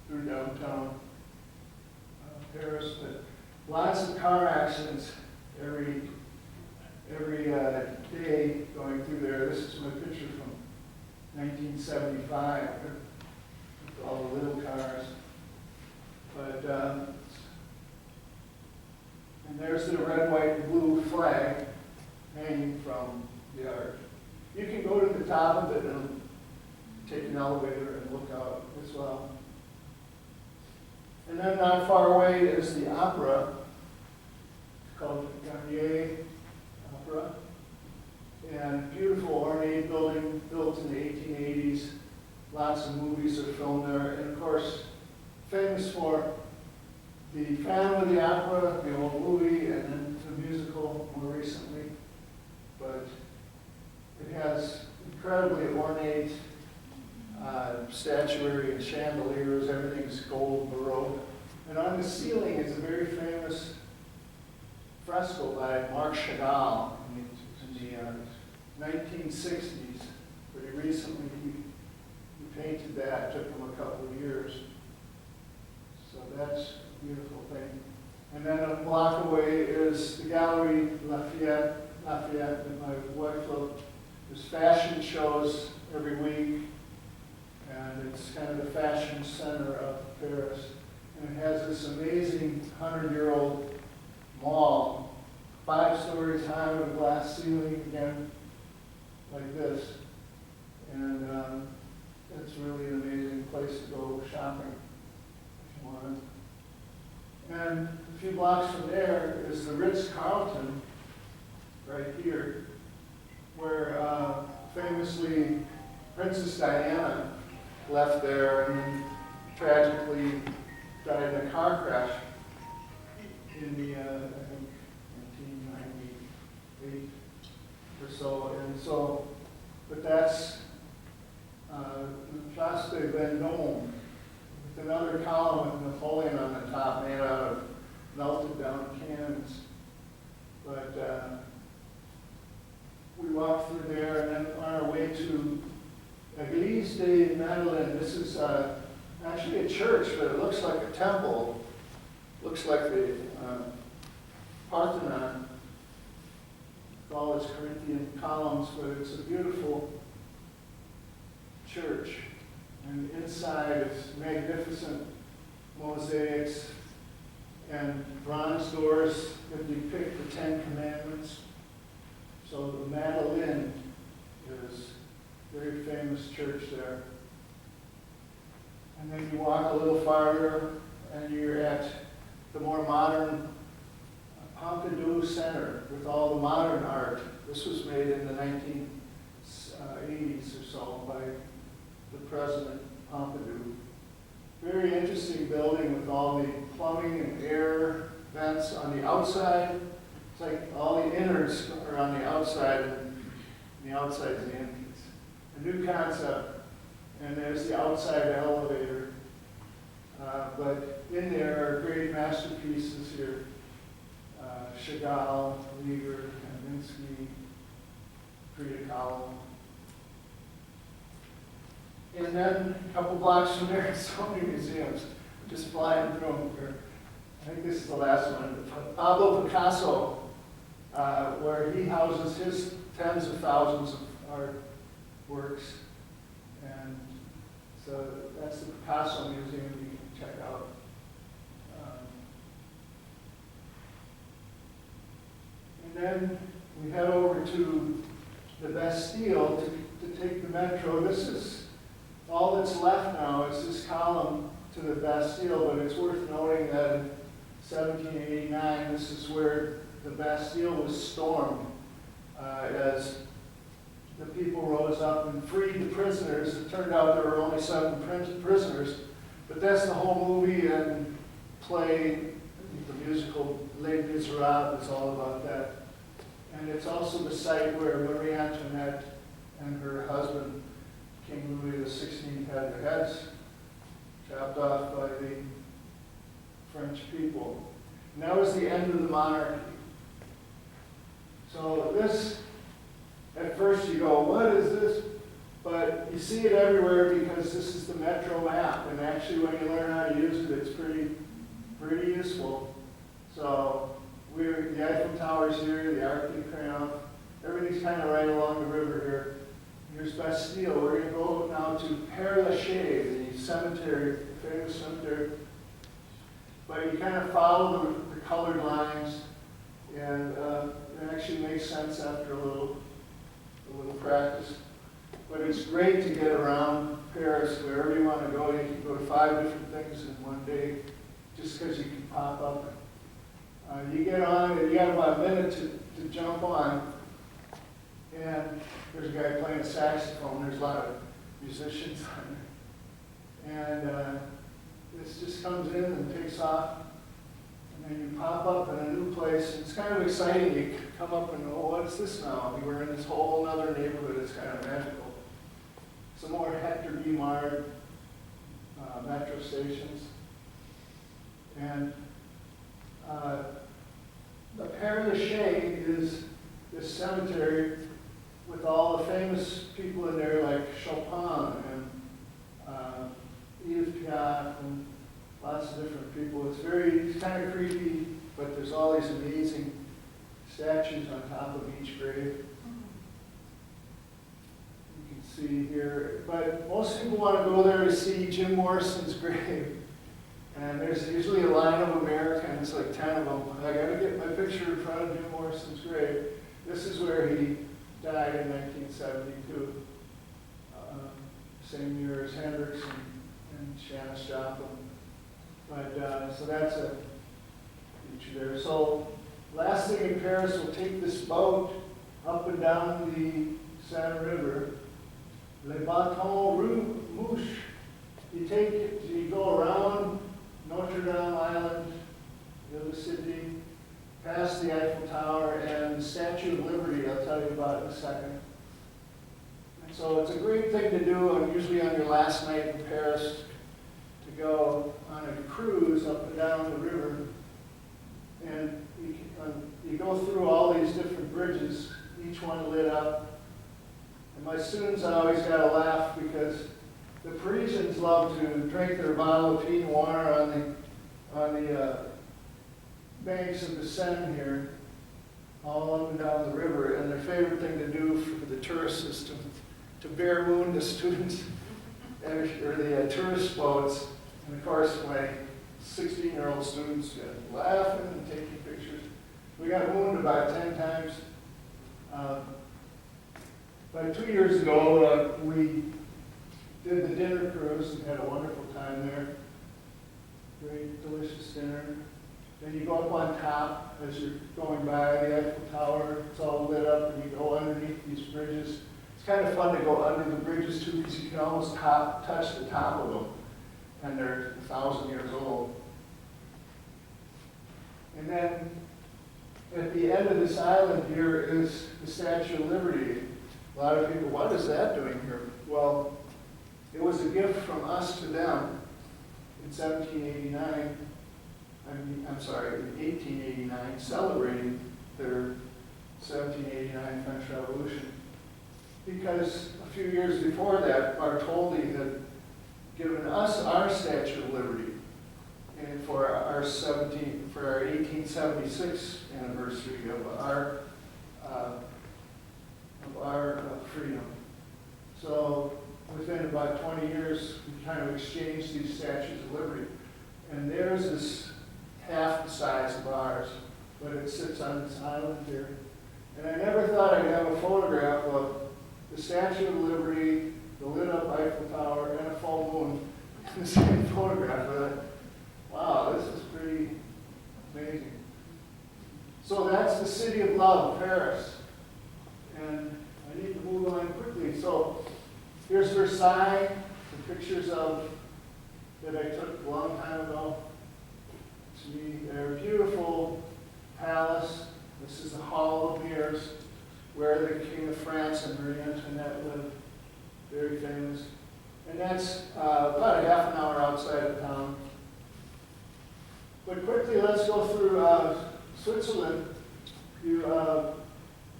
through downtown Paris. But lots of car accidents every day going through there. This is my picture from 1975 with all the little cars. But and there's the red, white, and blue flag hanging from the arch. You can go to the top of it and take an elevator and look out as well. And then not far away is the opera. It's called Garnier Opera. And beautiful ornate building built in the 1880s. Lots of movies are filmed there. And of course, famous for the Phantom of the Opera, the old movie, and then the musical more recently. But it has incredibly ornate statuary and chandeliers. Everything's gold baroque. And on the ceiling is a very famous fresco by Marc Chagall in the 1960s. Pretty recently, he painted that, took him a couple of years. So that's a beautiful thing. And then a block away is the Gallery Lafayette, and my wife looked. There's fashion shows every week, and it's kind of the fashion center of Paris. And it has this amazing 100-year-old mall, 5 stories high with a glass ceiling, again, like this. And it's really an amazing place to go shopping if you want. And a few blocks from there is the Ritz-Carlton, right here, where famously Princess Diana left there and then tragically died in a car crash in the, I think, 1998 or so. And so, but that's Place de Vendôme, with another column with Napoleon on the top made out of melted down cans. But we walked through there, and then on our way to Église de Madeleine. This is actually a church, but it looks like a temple. Looks like the Parthenon, with all its Corinthian columns, but it's a beautiful church. And inside is magnificent mosaics and bronze doors that depict the 10 Commandments. So the Madeleine is a very famous church there. And then you walk a little farther and you're at the more modern Pompidou Center with all the modern art. This was made in the 1980s or so by the President Pompidou. Very interesting building with all the plumbing and air vents on the outside. It's like all the innards are on the outside, and the outside is the entrance. A new concept, and there's the outside elevator. But in there are great masterpieces here. Chagall, Lieber, Kandinsky, Frida Kahlo. And then a couple blocks from there, so many museums. Just flying through them here. I think this is the last one. Pablo Picasso, where he houses his tens of thousands of artworks. And so that's the Picasso Museum you can check out. And then we head over to the Bastille to take the metro. This is all that's left now. It's this column to the Bastille, but it's worth noting that in 1789, this is where the Bastille was stormed as the people rose up and freed the prisoners. It turned out there were only 7 prisoners, but that's the whole movie and play, the musical Les Miserables is all about that. And it's also the site where Marie Antoinette and her husband, King Louis XVI, had their heads chopped off by the French people. And that was the end of the monarchy. So this, at first you go, what is this? But you see it everywhere because this is the Metro map. And actually when you learn how to use it, it's pretty useful. So the Eiffel Tower's here, the Arc de Triomphe, everything's kind of right along the river here. Here's Bastille. We're going to go now to Père Lachaise, the cemetery, the famous cemetery. But you kind of follow the colored lines, and it actually makes sense after a little practice. But it's great to get around Paris, wherever you want to go. You can go to 5 different things in one day, just because you can pop up. You get on, and you got about a minute to jump on. And there's a guy playing saxophone. There's a lot of musicians on there. And this just comes in and takes off. And then you pop up in a new place. It's kind of exciting. You come up and, oh, what's this now? We're in this whole other neighborhood. It's kind of magical. Some more Hector Guimard metro stations. And the Père Lachaise is this cemetery with all the famous people in there like Chopin and people. It's kind of creepy, but there's all these amazing statues on top of each grave. You can see here, but most people want to go there to see Jim Morrison's grave. And there's usually a line of Americans, like 10 of them. I got to get my picture in front of Jim Morrison's grave. This is where he died in 1972, same year as Hendrix and Janis Joplin. But so that's a feature there. So last thing in Paris, we'll take this boat up and down the Seine River. Le Bateau Rouge. You go around Notre Dame Island, the city, past the Eiffel Tower and the Statue of Liberty. I'll tell you about in a second. And so it's a great thing to do, usually on your last night in Paris, to go on a cruise up and down the river. And you go through all these different bridges, each one lit up. And my students always got to laugh because the Parisians love to drink their bottle of Pinot Noir on the banks of the Seine here, all up and down the river. And their favorite thing to do for the tourists is to bare moon the students or the tourist boats. And of course, my 16-year-old students laughing and taking pictures. We got mooned about 10 times. About 2 years ago, we did the dinner cruise and had a wonderful time there. Great, delicious dinner. Then you go up on top as you're going by the Eiffel Tower. It's all lit up, and you go underneath these bridges. It's kind of fun to go under the bridges too, because you can almost touch the top of them, and they're 1,000 years old. And then at the end of this island here is the Statue of Liberty. A lot of people, what is that doing here? Well, it was a gift from us to them in 1789. I'm sorry, in 1889, celebrating their 1789 French Revolution. Because a few years before that, Bartholdi had given us our Statue of Liberty, and for our 1876 anniversary of our freedom. So within about 20 years, we kind of exchanged these Statues of Liberty. And theirs is half the size of ours, but it sits on this island here. And I never thought I'd have a photograph of the Statue of Liberty, the lit up Eiffel Tower, and a full moon in the same photograph. I thought, wow, this is pretty amazing. So that's the city of love, Paris. And I need to move on quickly. So here's Versailles, the pictures that I took a long time ago. It's me, their beautiful palace. This is the Hall of Mirrors, where the King of France and Marie Antoinette lived. Very famous. And that's about a half an hour outside of town. But quickly, let's go through Switzerland. You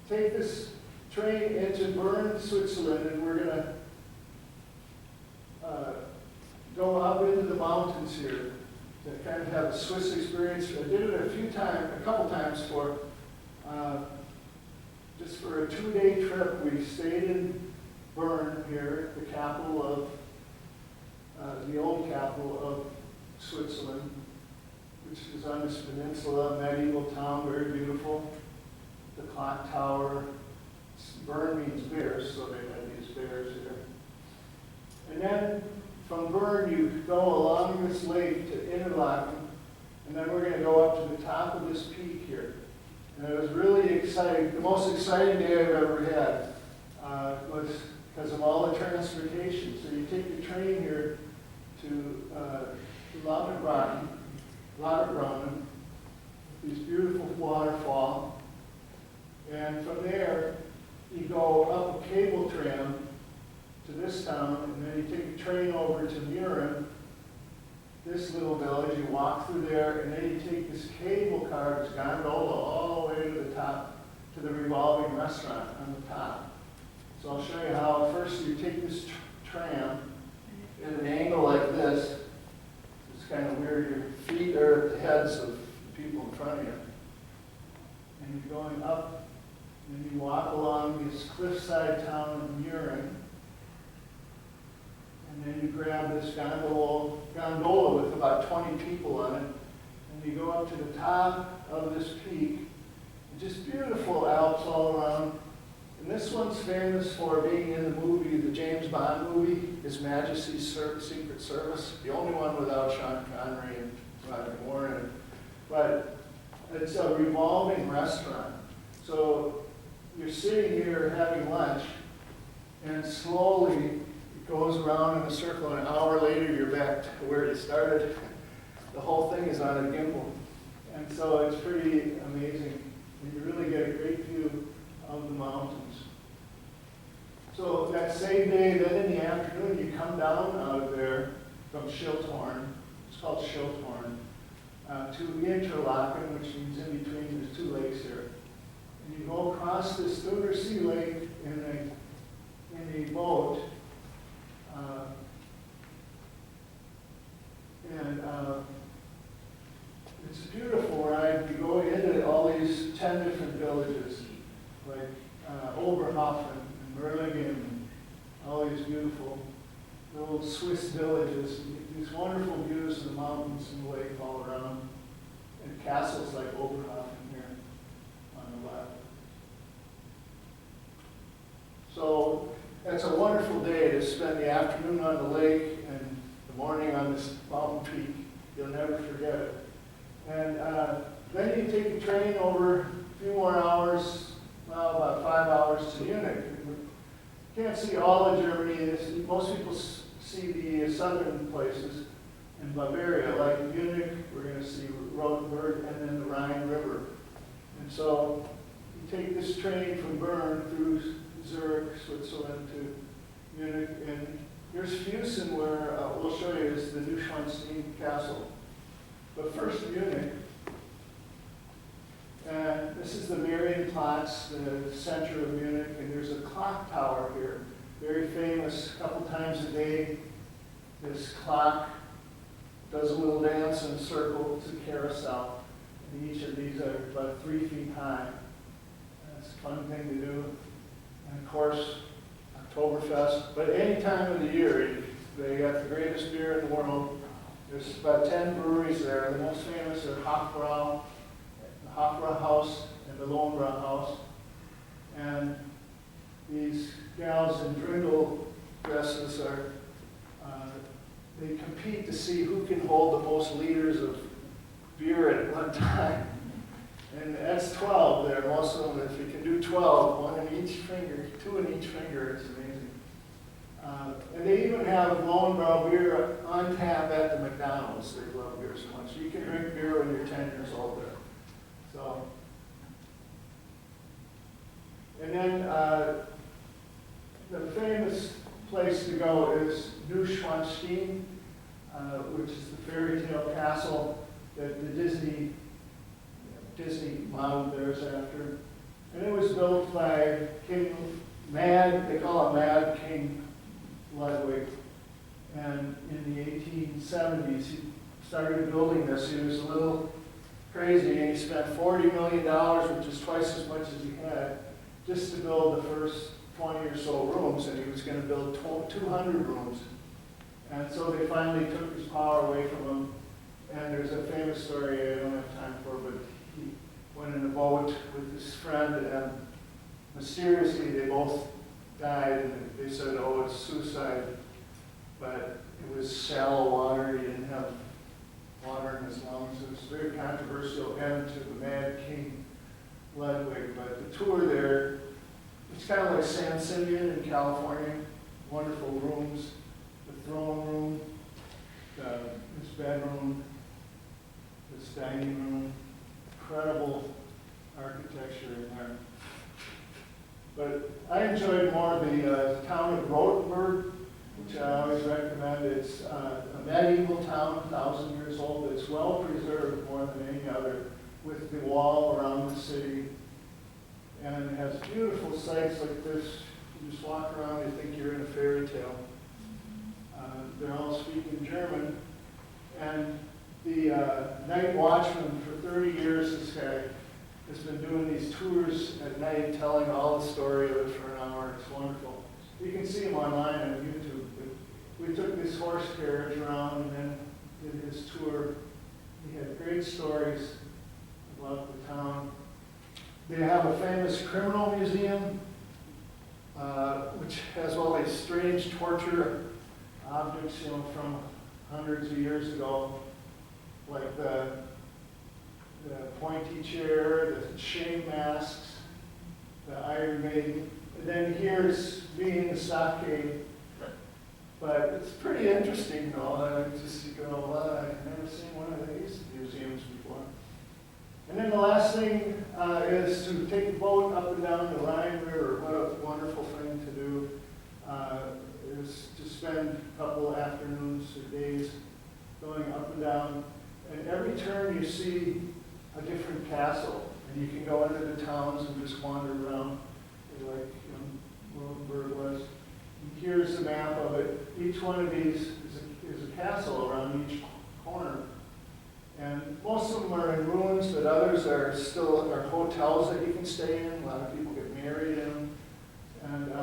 take this train into Bern, Switzerland, and we're going to go up into the mountains here to kind of have a Swiss experience. I did it a couple times just for a 2-day trip. We stayed in Bern here, the capital of, the old capital of Switzerland, which is on this peninsula, medieval town, very beautiful. The clock tower. Bern means bears, so they had these bears here. And then from Bern, you go along this lake to Interlaken, and then we're going to go up to the top of this peak here. And it was really exciting. The most exciting day I've ever had was because of all the transportation. So you take the train here to Lauterbrunnen, this beautiful waterfall. And from there, you go up a cable tram to this town, and then you take a train over to Mürren, this little village. You walk through there, and then you take this cable car, this gondola, all the way to the top, to the revolving restaurant on the top. So I'll show you how. First, you take this tram at an angle like this. It's kind of weird. Your feet are at the heads of the people in front of you. And you're going up, and you walk along this cliffside town of Murin. And then you grab this gondola with about 20 people on it. And you go up to the top of this peak. Just beautiful Alps all around. And this one's famous for being in the movie, the James Bond movie, His Majesty's Secret Service. The only one without Sean Connery and Roger Moore in it. But it's a revolving restaurant. So you're sitting here having lunch, and slowly it goes around in a circle, and an hour later you're back to where you started. The whole thing is on a gimbal. And so it's pretty amazing. And you really get a great view of the mountains. So that same day, then in the afternoon, you come down out of there from Schilthorn, it's called Schilthorn, to Interlaken, which means in between, there's 2 lakes here. And you go across this Thunersee Lake in a boat, it's a beautiful ride. You go into all these 10 different villages, like Oberhofen and Merlingen, and all these beautiful little Swiss villages. These wonderful views of the mountains and the lake all around, and castles like Oberhofen here on the left. So it's a wonderful day to spend the afternoon on the lake and the morning on this mountain peak. You'll never forget it. And then you take a train over a few more hours, well, about 5 hours to Munich. You can't see all of Germany. Most people see the southern places in Bavaria, like Munich. We're going to see Rotenburg and then the Rhine River. And so you take this train from Bern through Zurich, Switzerland, to Munich. And here's Fussen, where we'll show you is the Neuschwanstein Castle. But first, Munich. And this is the Marienplatz, the center of Munich, and there's a clock tower here, very famous. A couple times a day, this clock does a little dance in a circle. It's a carousel, and each of these are about 3 feet high. And it's a fun thing to do. And of course, Oktoberfest. But any time of the year, they got the greatest beer in the world. There's about 10 breweries there. The most famous are Hofbrau, the Hofbrau House, and the Lohenbrau House. And these gals in Drindel dresses are, they compete to see who can hold the most liters of beer at one time. And that's 12 there, most of them. If you can do 12, 1 in each finger, 2 in each finger, it's amazing. And they even have Lohenbrau beer on tap at the McDonald's. They love beer so much. You can drink beer when you're 10 years old there. So, and then the famous place to go is Neuschwanstein, which is the fairy tale castle that the Disney modeled theirs after. And it was built by King Mad, they call it Mad King Ludwig. And in the 1870s, he started building this. He was a little crazy, and he spent $40 million, which is twice as much as he had, just to build the first 20 or so rooms, and he was going to build 200 rooms. And so they finally took his power away from him. And there's a famous story I don't have time for, but he went in a boat with his friend, and mysteriously they both died, and they said, oh, it's suicide. But it was shallow water. He didn't have water in his lungs. It was a very controversial end to the Mad King Ludwig. But the tour there, it's kind of like San Simeon in California. Wonderful rooms, the throne room, this bedroom, this dining room, incredible architecture in there. But I enjoyed more the town of Rotenburg, which I always recommend. It's a medieval town, 1,000 years old. It's well preserved more than any other, with the wall around the city. And it has beautiful sights like this. You just walk around, you think you're in a fairy tale. They're all speaking German. And the night watchman for 30 years, this guy, has been doing these tours at night, telling all the story of it for an hour. It's wonderful. You can see him online on YouTube. But we took this horse carriage around and then did his tour. He had great stories about the town. They have a famous criminal museum, which has all these strange torture objects, you know, from hundreds of years ago, like the pointy chair, the shame masks, the Iron Maiden. And then here's me in the stockade. But it's pretty interesting, though. Just you go, well, I've never seen one of these museums before. And then the last thing is to take a boat up and down the Rhine River. What a wonderful thing to do. Is to spend a couple afternoons or days going up and down. And every turn you see a different castle. And you can go into the towns and just wander around, like Rosenberg was. And here's the map of it. Each one of these is a castle around each corner. And most of them are in ruins, but others are still hotels that you can stay in. A lot of people get married in them. And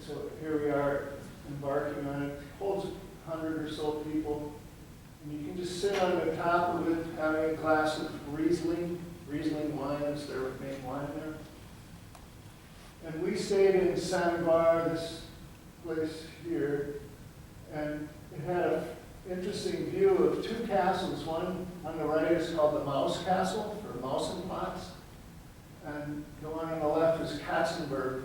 so here we are embarking on it. It holds 100 or so people. And you can just sit on the top of it having a glass of Riesling. Riesling wine is their main wine there. And we stayed in Sandbar, this place here, and it had an interesting view of two castles. One on the right is called the Mouse Castle, for Mausenplatz, and the one on the left is Katzenberg.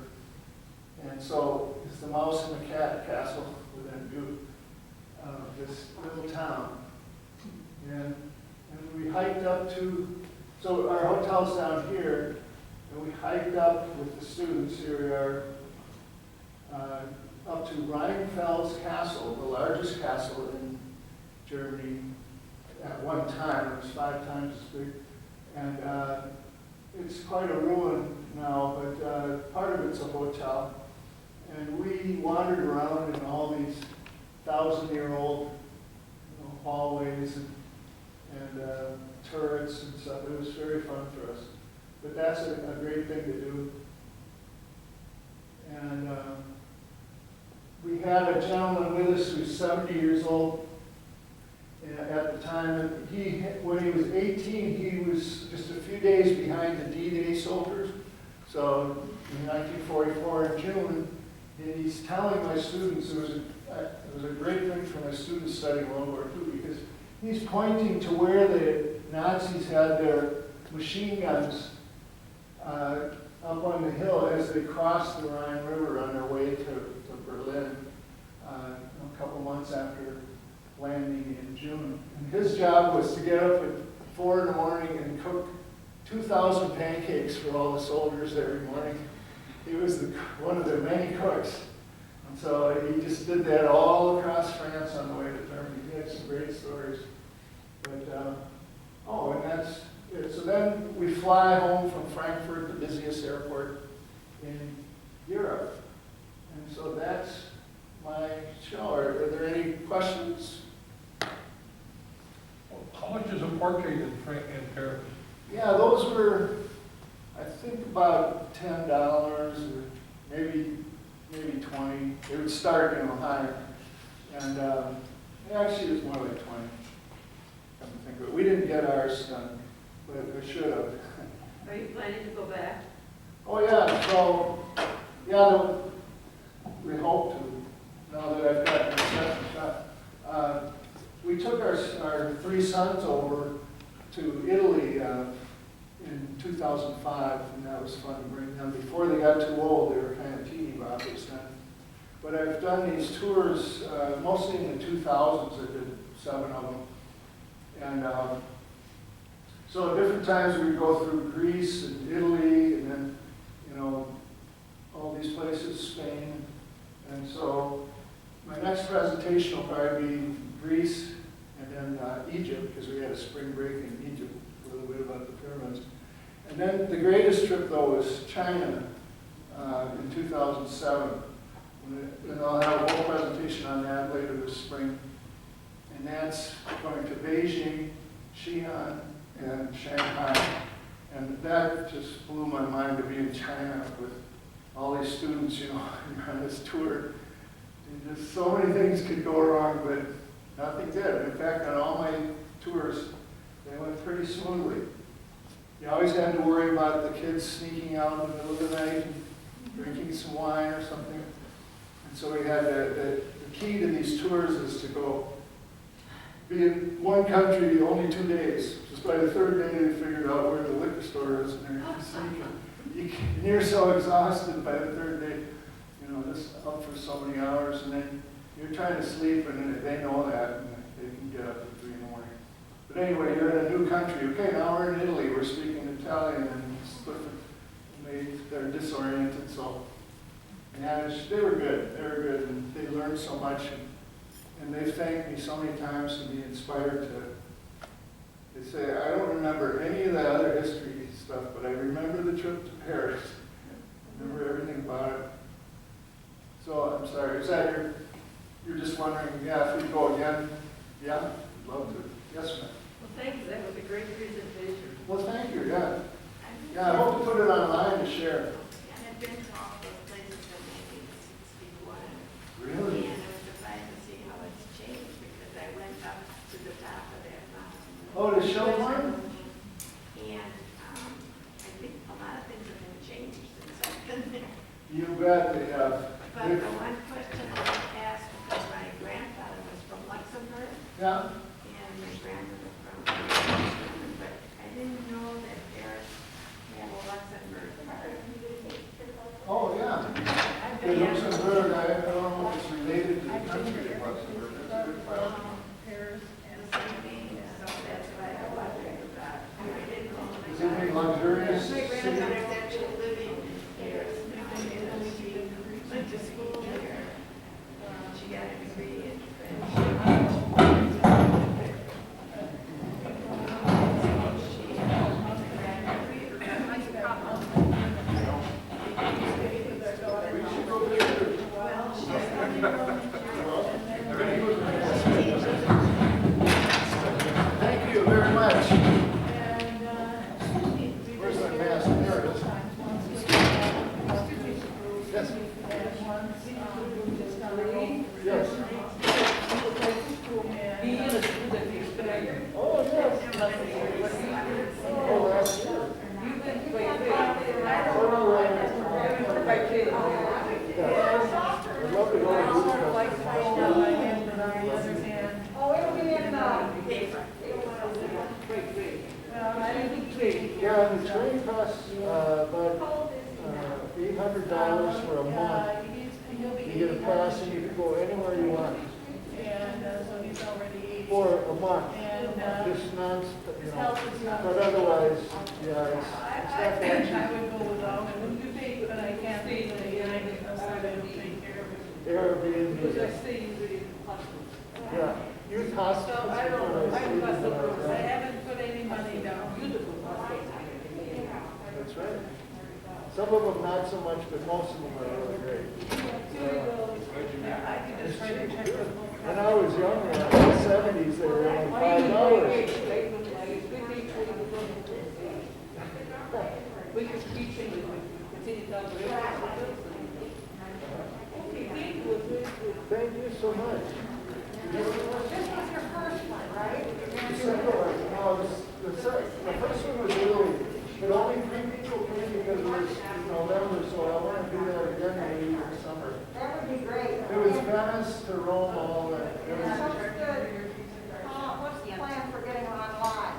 And so it's the mouse and the cat castle within view of this little town. And we hiked up to, so our hotel's down here, and we hiked up with the students. Here we are, up to Rheinfeld's Castle, the largest castle in Germany at one time. It was 5 times as big. And it's quite a ruin now, but part of it's a hotel. And we wandered around in all these 1,000-year-old hallways and turrets and stuff. It was very fun for us. But that's a great thing to do. And we had a gentleman with us who's 70 years old at the time. And when he was 18, he was just a few days behind the D-Day soldiers. So in 1944 in June, and he's telling my students, it was a great thing for my students studying World War II, because he's pointing to where the Nazis had their machine guns up on the hill as they crossed the Rhine River on their way to Berlin a couple months after landing in June. And his job was to get up at 4 in the morning and cook 2,000 pancakes for all the soldiers every morning. He was one of their many cooks. And so he just did that all across France on the way to Germany. He had some great stories. But, and that's it. So then we fly home from Frankfurt, the busiest airport in Europe. And so that's my show. Are there any questions? How much is a portrait in Paris? Yeah, those were, I think, about $10 or maybe 20. It would start, higher. And actually, it was more like 20. Come to think of it. We didn't get ours done, but we should have. Are you planning to go back? Oh, yeah. So, yeah, we hope to, now that I've got the second shot. We took our 3 sons over to Italy in 2005, and that was fun to bring them. Before they got too old, they were kind of teeny boppers then. But I've done these tours, mostly in the 2000s. I did 7 of them. And so at different times we would go through Greece and Italy, and then, all these places, Spain. And so my next presentation will probably be Greece and then Egypt, because we had a spring break in Egypt, a little bit about the pyramids. And then the greatest trip, though, was China in 2007. And I'll have a whole presentation on that later this spring. And that's going to Beijing, Xi'an, and Shanghai. And that just blew my mind to be in China with all these students, you know, on this tour. And just so many things could go wrong, but nothing did. In fact, on all my tours, they went pretty smoothly. You always had to worry about the kids sneaking out in the middle of the night and drinking some wine or something. And so we had the key to these tours is to go be in one country only 2 days. Just by the third day, they figured out where the liquor store is, and they're sneaking. And you're so exhausted by the third day, you know, just up for so many hours, and then you're trying to sleep, and they know that, and they can get up at 3 in the morning. But anyway, you're in a new country. Okay, now we're in Italy. We're speaking Italian, and it's different. They're disoriented, so yeah, they were good. They were good, and they learned so much. And they thanked me so many times to be inspired to. They say, I don't remember any of the other history stuff, but I remember the trip to Paris. I remember everything about it. So I'm sorry, is that you're just wondering, yeah, if we go again? Yeah, I'd love to. Yes, ma'am. Well, thank you, that was a great presentation. Well, thank you, yeah. Yeah, I hope to put it online to share. I've been to all those places in 1961. Really? And I was surprised to see how it's changed because I went up to the top of that mountain. Oh, to show one? And I think a lot of things have been changed since I've been there. You bet they have. But the one question I was asked, because my grandfather was from Luxembourg Yeah? and my grandmother from Luxembourg, but I didn't know that Paris had a Luxembourg part. Oh, yeah. I've The been Luxembourg, I don't know if it's related to the I've been country here of Luxembourg. That's a good from question. Paris and The same thing, so that's why I wondered about. I didn't know. Is it a luxurious My city? grandmother's actually living in Paris now, and she went to school there. She got a degree in French. We should go visit her. Well, she's Thank you very much. Where's my mask? There it is. Yes. Yes. Oh, yes. Oh, last year. I'd love to go to Oh, it'll be in the paper. Yeah, the train costs about $800 for a month. You get a pass and you can go anywhere you want And so he's already 80. for a month. And Just non, you his know, health is not. but otherwise, yeah, it's I not that think cheap. I would go without it, but I can't say that I don't take care of it. Airbnb. Yeah, youth hospice. So I don't, I haven't put any money down. That's right. Some of them not so much, but most of them are really great. I could just write a check. When I was younger, in the 70s, they were only $5. We can speak English, we continue to talk about it. Okay, thank you, it was very good. Thank you so much. This was your first one, right? The second one, no, the first one was really, but only 3 people came because it was in November, so I want to do that again maybe in the summer. That would be great. It was Venice to Rome, all that. It was, Sounds good. What's the plan for getting online?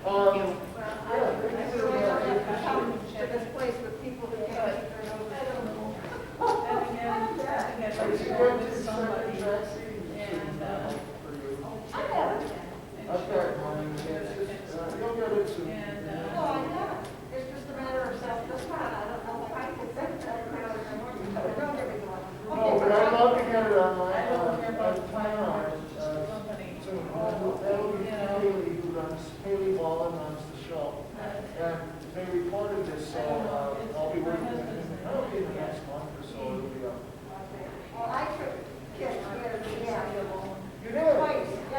yeah, they can do that. Come to this place with people who can't keep their noses. And again, I should I get get to somebody, second taxi. and, For you. I have it. I've got mine, you'll get it soon. and, No, I haven't. It's just a matter of self-discipline. I don't know if I can send that. Don't get me going. No, but I'd love to get it online. I don't care about the plan on it. company. Soon. That'll be Haley who runs, Haley Wallen runs the show. And they reported this, so I'll be working with him. That'll be in the next month or so, it'll be up. Well, I took kids here, yeah. You did? Twice, yeah.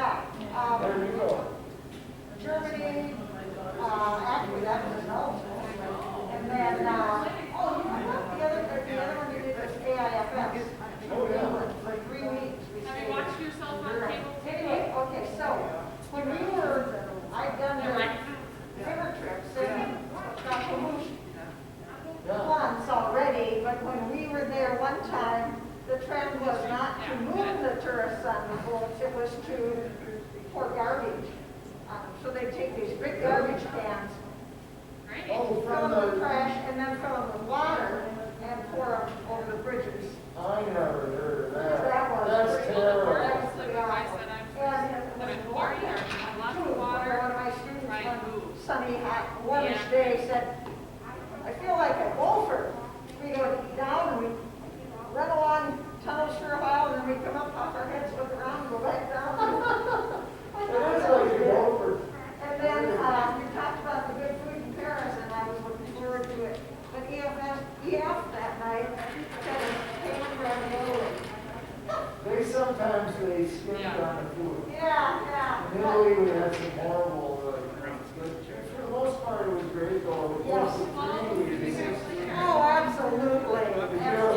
it was for garbage. So they take these big garbage cans, Oh, fill from them with the, trash, and then fill them with water and pour them over the bridges. I never heard of that. That was That's pretty- terrible. that was pretty awful. And it was warm there. One of my students one sunny, hot, warmish day said, I feel like a golfer. We go down and we run along tunnels for a while, and then we come up off our heads, look around, and go back down. It is like a golfer. And then you talked about the good food in Paris, and I was looking forward to it. But EF that night said a ham ravioli. Sometimes they skimmed on the food. Yeah. In Italy, we had some horrible, but for the most part, it was great though. It was Yes. the 3 weeks. Oh, absolutely. Did you ever